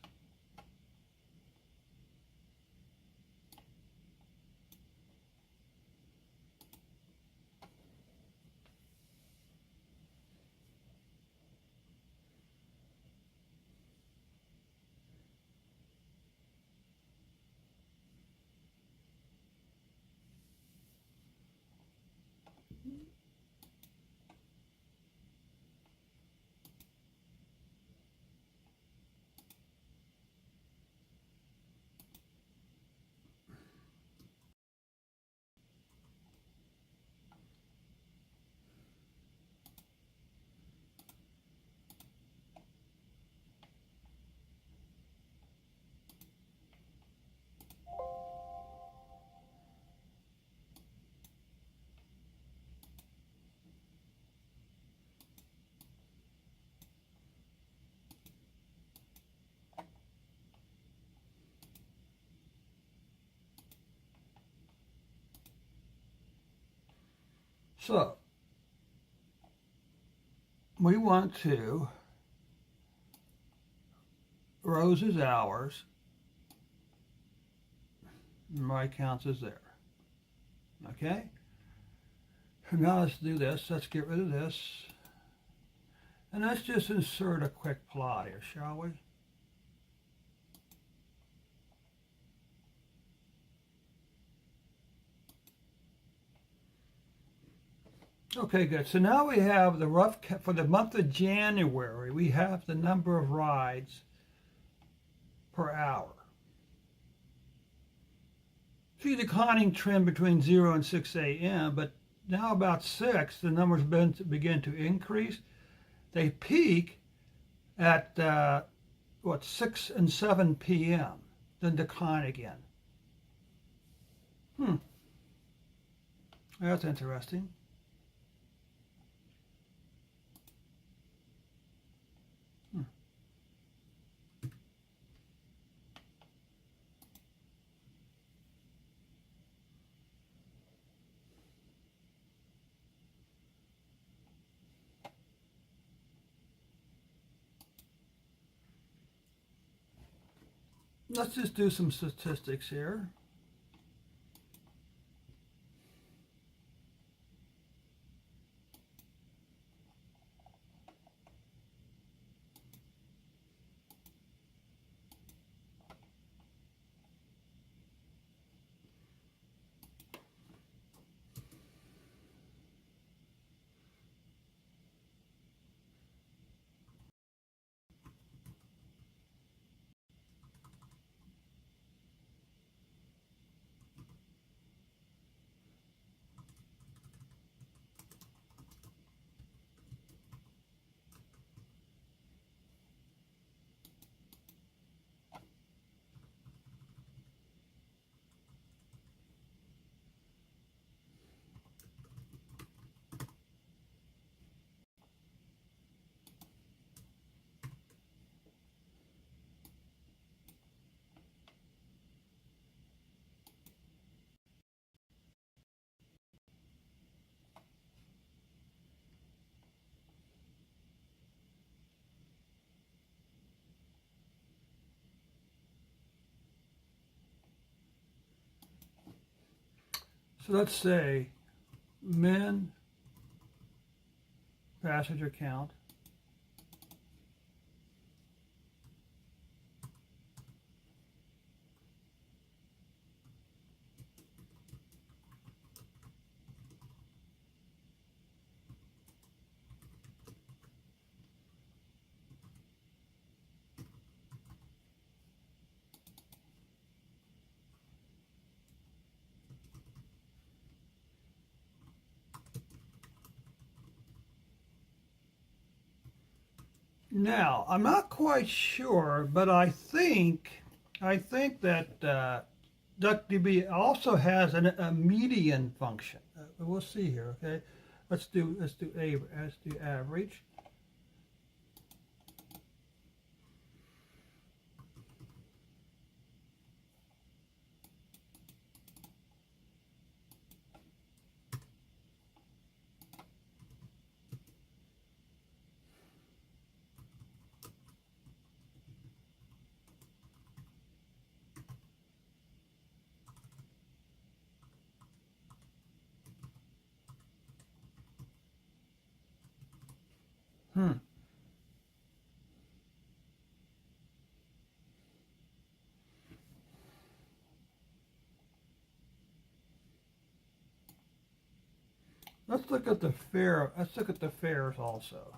So, we want to, rows is hours, my counts is there. Okay? Now let's do this. Let's get rid of this. And let's just insert a quick plot here, shall we? Okay, good. So now we have the rough, for the month of January, we have the number of rides per hour. See the declining trend between 0 and 6 a.m., but now about 6, the numbers begin to increase. they peak at what, 6 and 7 p.m., then decline again. That's interesting. Let's just do some statistics here. So let's say men passenger count, now, I'm not quite sure, but I think that DuckDB also has a median function. We'll see here. Okay, let's do average. Hmm. Let's look at the fare. Let's look at the fares also.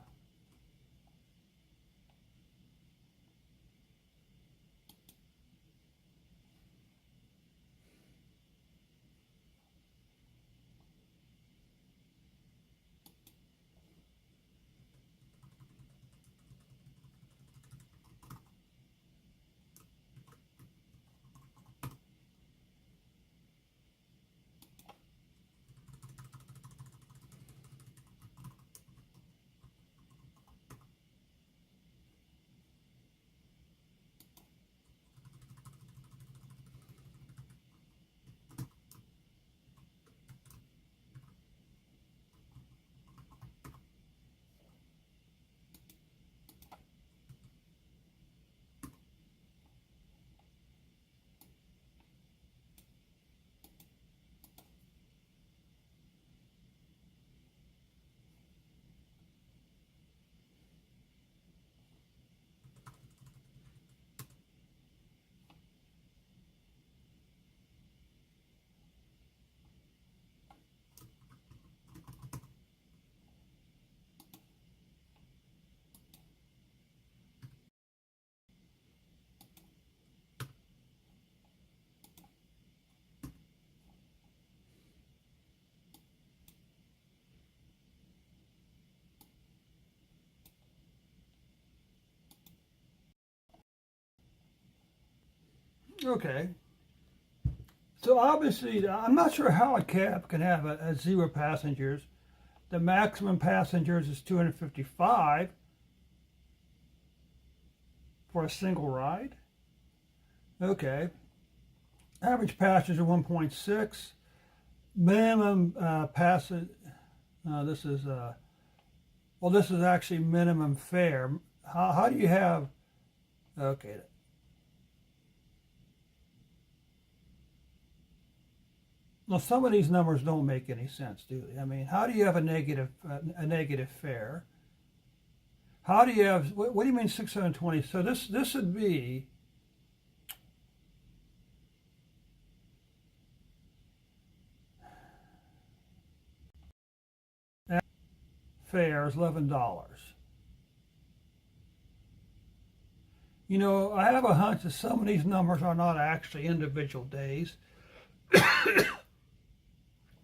Okay. So obviously, I'm not sure how a cab can have a zero passengers. The maximum passengers is 255 for a single ride. Okay. Average passengers are 1.6. Minimum passage. This is well, this is actually minimum fare. How do you have? Okay. Well, some of these numbers don't make any sense, do they? I mean, how do you have a negative fare? How do you have? What do you mean 620? So this would be fare is $11. You know, I have a hunch that some of these numbers are not actually individual days.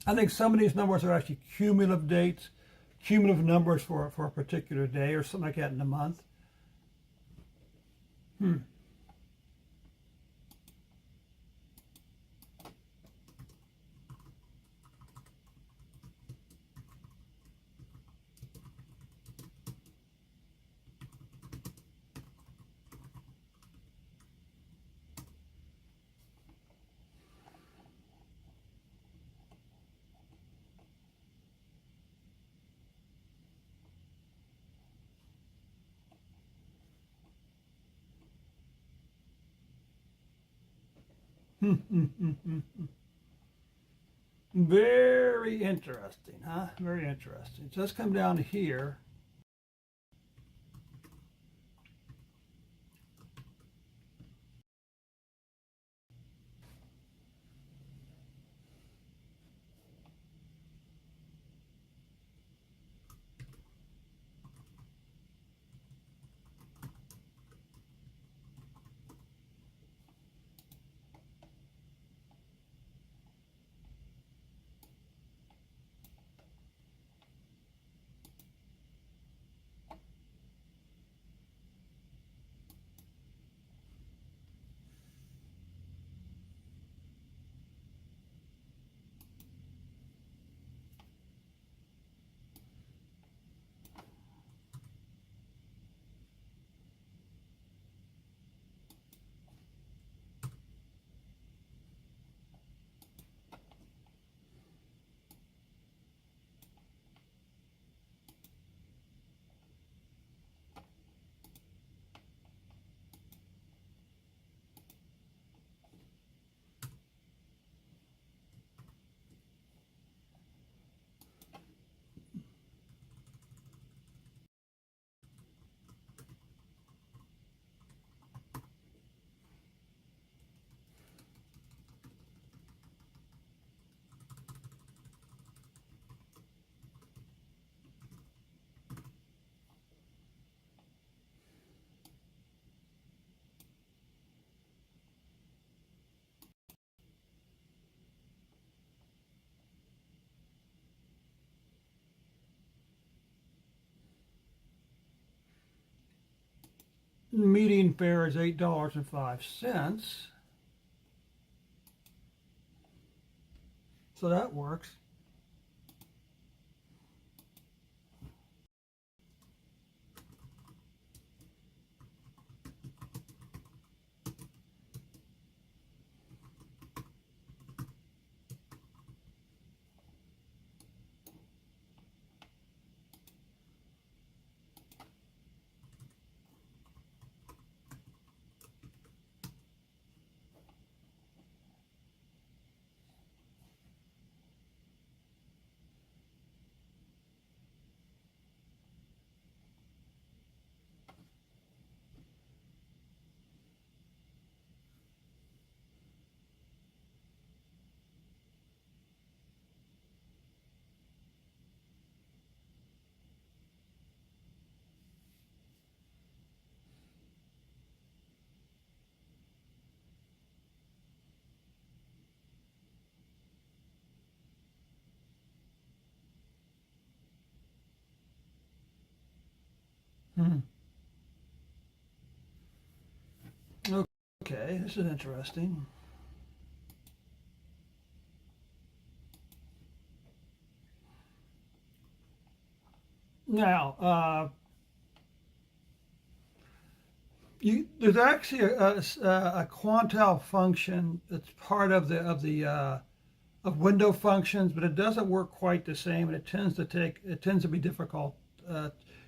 I think some of these numbers are actually cumulative dates, cumulative numbers for a particular day or something like that in a month. Hmm. Very interesting, huh? Very interesting. So let's come down to here. Median fare is $8.05. So that works. Hmm. Okay, this is interesting. Now, there's actually a quantile function that's part of of window functions, but it doesn't work quite the same, and it tends to be difficult.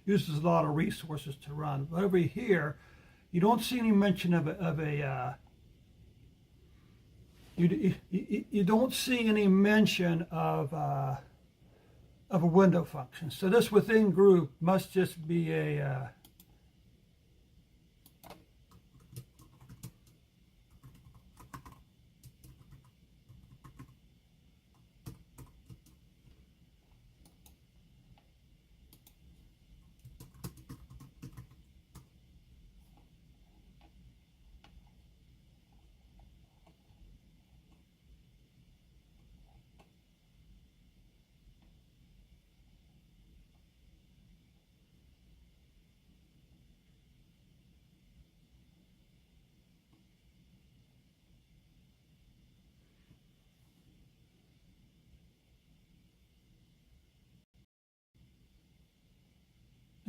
Uses a lot of resources to run. But over here, you don't see any mention you don't see any mention of a window function. So this within group must just be a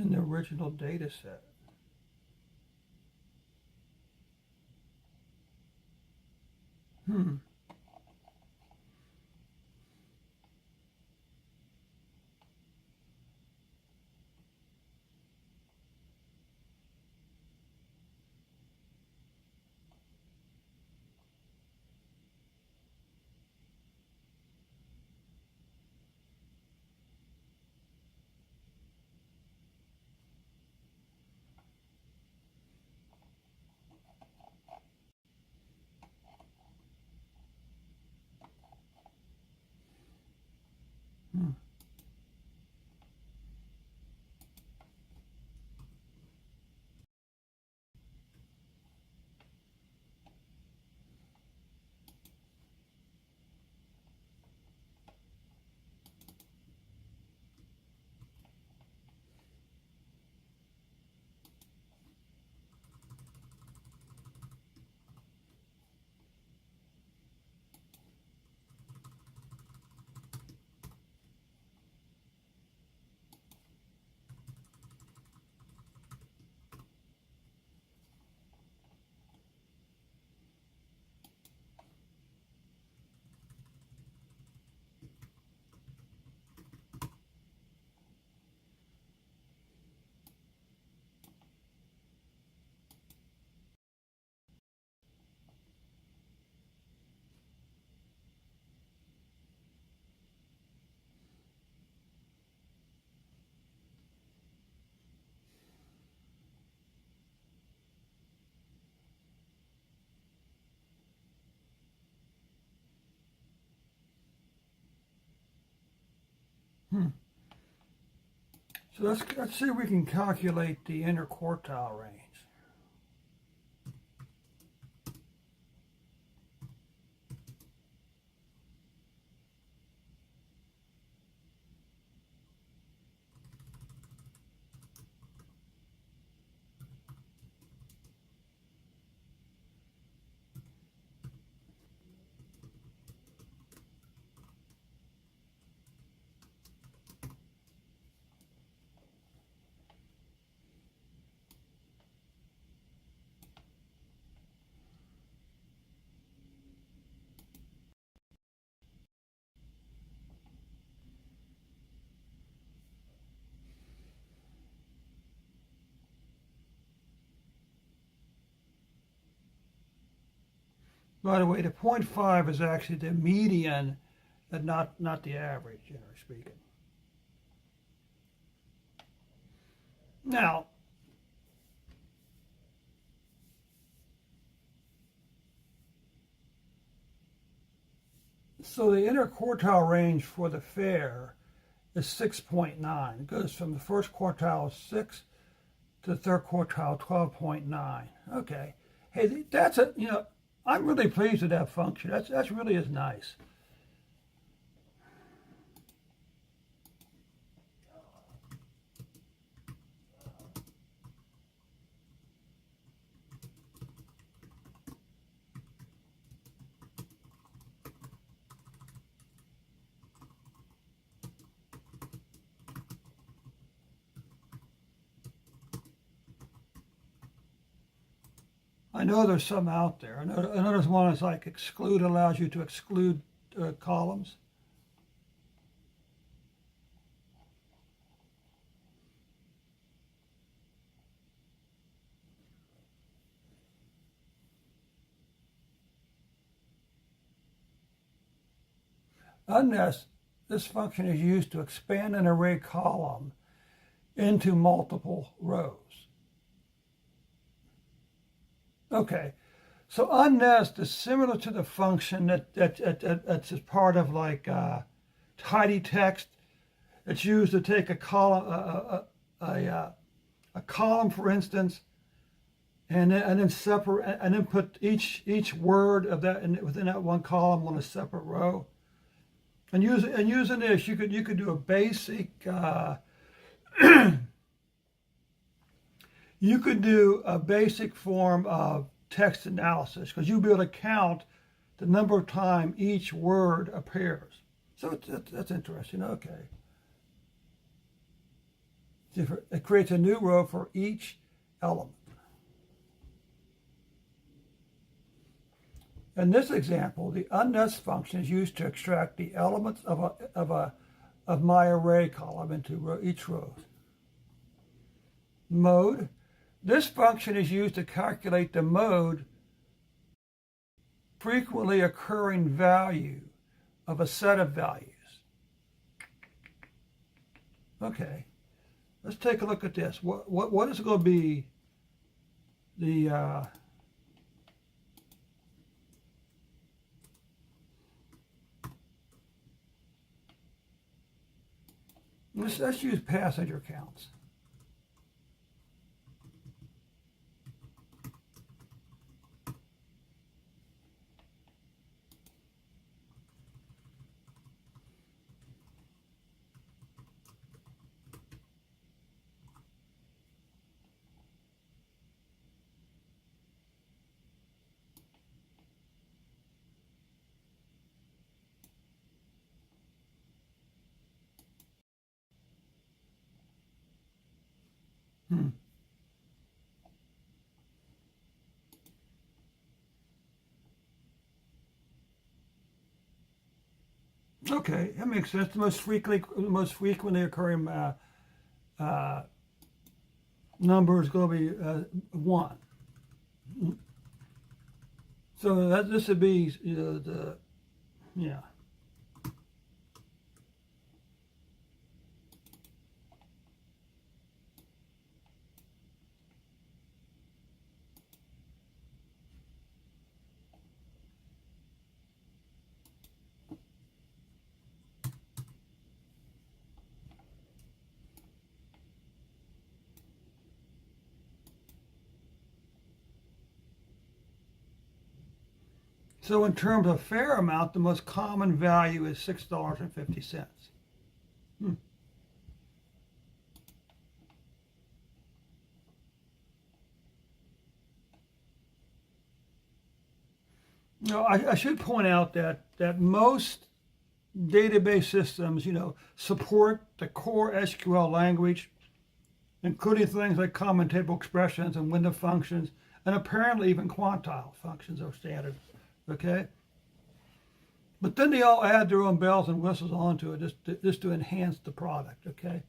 in the original data set. Hmm. Hmm. Hmm. So let's see if we can calculate the interquartile range. By the way, the 0.5 is actually the median and not the average, generally speaking. Now, so the interquartile range for the fair is 6.9. It goes from the first quartile 6 to the third quartile 12.9. Okay. Hey, I'm really pleased with that function. That's really is nice. I know there's some out there. I know there's one that's like exclude, allows you to exclude columns. Unnest, this function is used to expand an array column into multiple rows. Okay, so unnest is similar to the function that's part of like tidy text. It's used to take a column, a column, for instance, and then separate, and then put each word of that within that one column on a separate row. And using this, you could do a basic you could do a basic form of text analysis because you'll be able to count the number of times each word appears. So that's interesting. Okay. It creates a new row for each element. In this example, the unnest function is used to extract the elements of my array column into each row. Mode. This function is used to calculate the mode frequently occurring value of a set of values. Okay, let's take a look at this. What is going to be the let's use passenger counts. Okay, that makes sense. The most frequently occurring number is going to be 1. So this would be yeah. So in terms of fair amount, the most common value is $6.50. No, I should point out that most database systems, support the core SQL language, including things like common table expressions and window functions, and apparently even quantile functions are standard. Okay, but then they all add their own bells and whistles onto it just to enhance the product. Okay.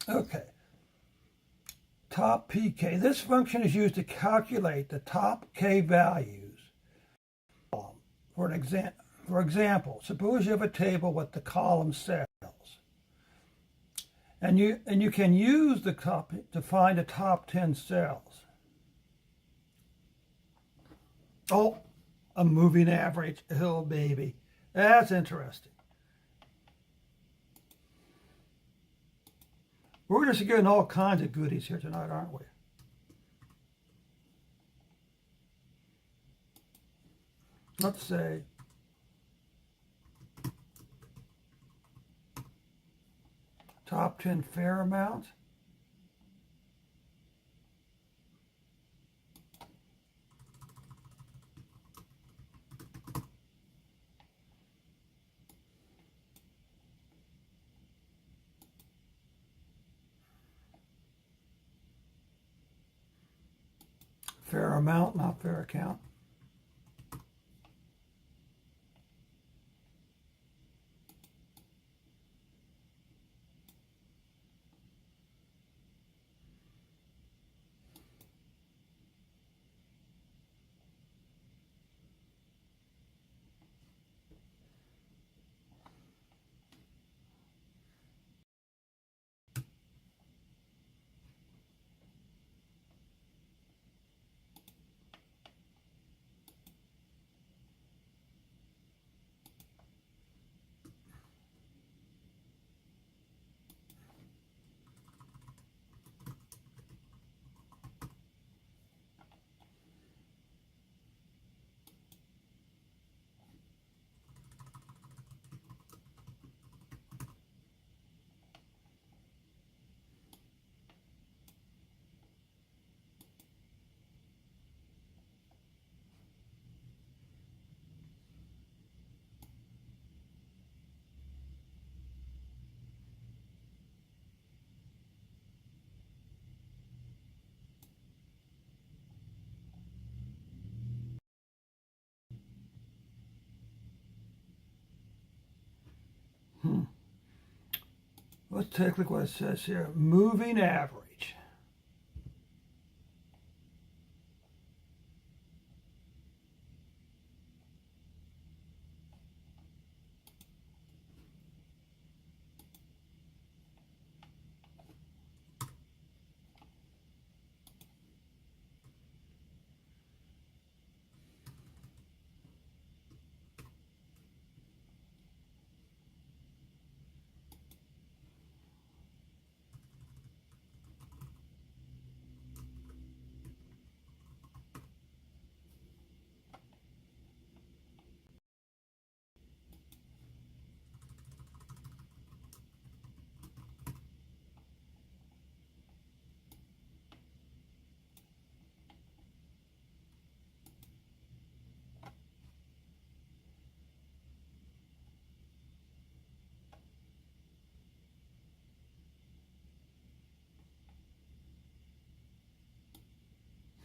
Okay. Top PK. This function is used to calculate the top K values. For example, suppose you have a table with the column cells, and you can use the top to find the top 10 cells. Oh, a moving average. Oh, baby. That's interesting. We're just getting all kinds of goodies here tonight, aren't we? Let's say top 10 fair amount. Fair amount, not fair account. Hmm. Let's take a look what it says here. Moving average.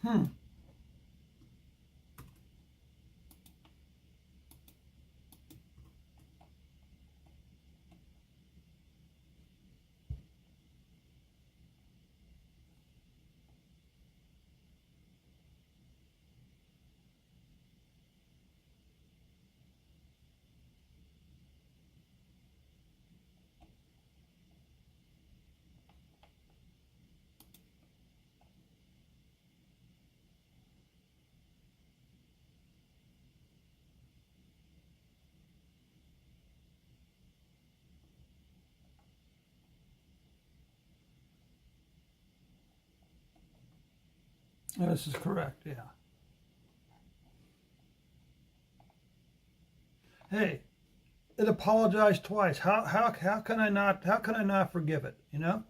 Hmm. This is correct, yeah. Hey, it apologized twice. How can I not forgive it, you know?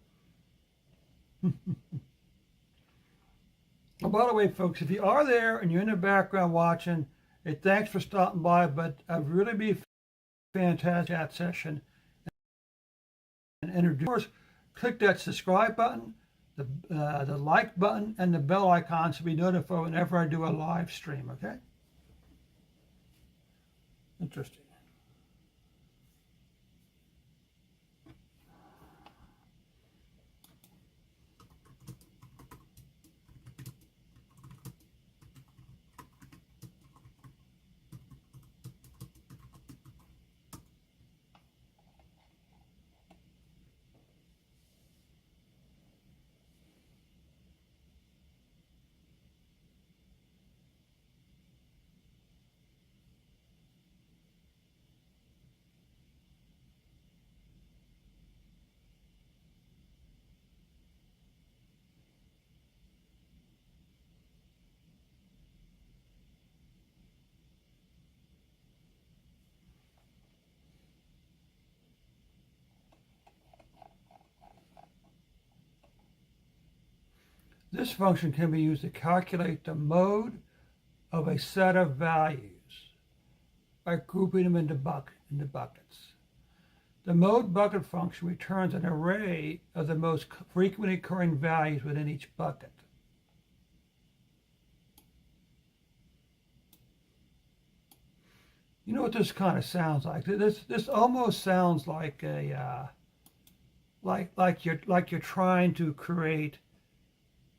Oh, by the way, folks, if you are there and you're in the background watching, hey, thanks for stopping by, but I'd really be fantastic chat session and introduce. Of course, click that subscribe button, the like button, and the bell icon to be notified whenever I do a live stream, okay? Interesting. This function can be used to calculate the mode of a set of values by grouping them into buckets. The mode bucket function returns an array of the most frequently occurring values within each bucket. You know what this kind of sounds like? This almost sounds like a like you're trying to create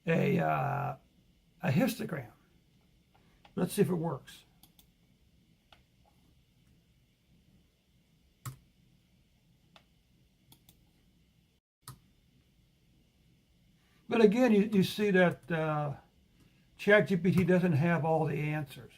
a histogram. Let's see if it works. But again, you see that ChatGPT doesn't have all the answers.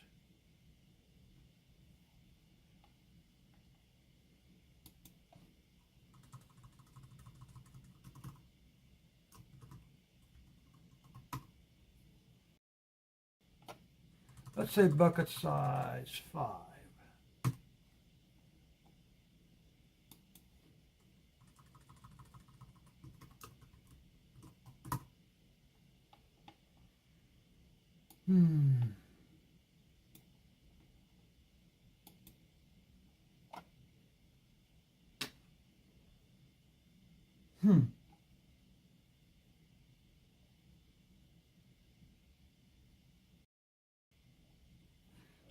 Let's say bucket size 5. Hmm.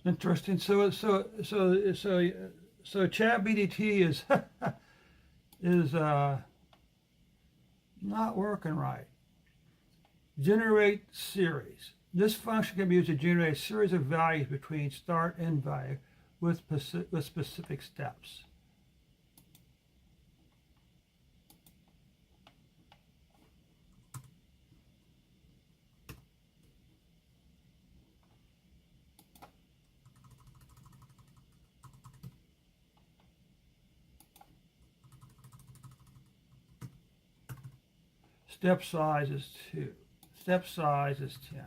Interesting. So ChatGPT is is not working right. Generate series. This function can be used to generate a series of values between start and end value with specific steps. Step size is 2. Step size is 10.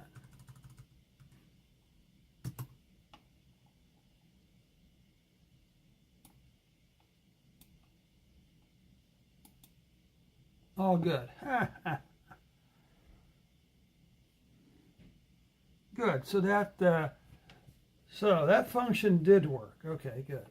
All good. Good. So that function did work. Okay, good.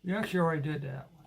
You actually already did that one.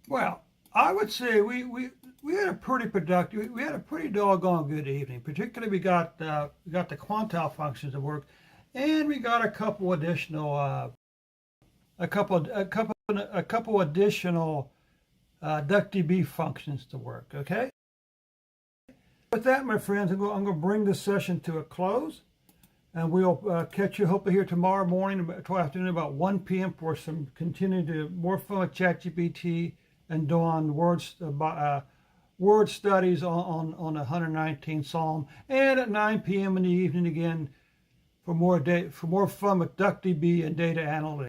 Well, I would say we had a pretty productive, we had a pretty doggone good evening. Particularly, we got the quantile functions to work, and we got a couple additional Duckdb functions to work. Okay. With that, my friends, I'm going to bring this session to a close, and we'll catch you hopefully here tomorrow morning, tomorrow afternoon, about 1 p.m. for some continuing to more fun with ChatGPT and doing word studies on the 119th Psalm, and at 9 p.m. in the evening again for more fun with DuckDB and data analytics.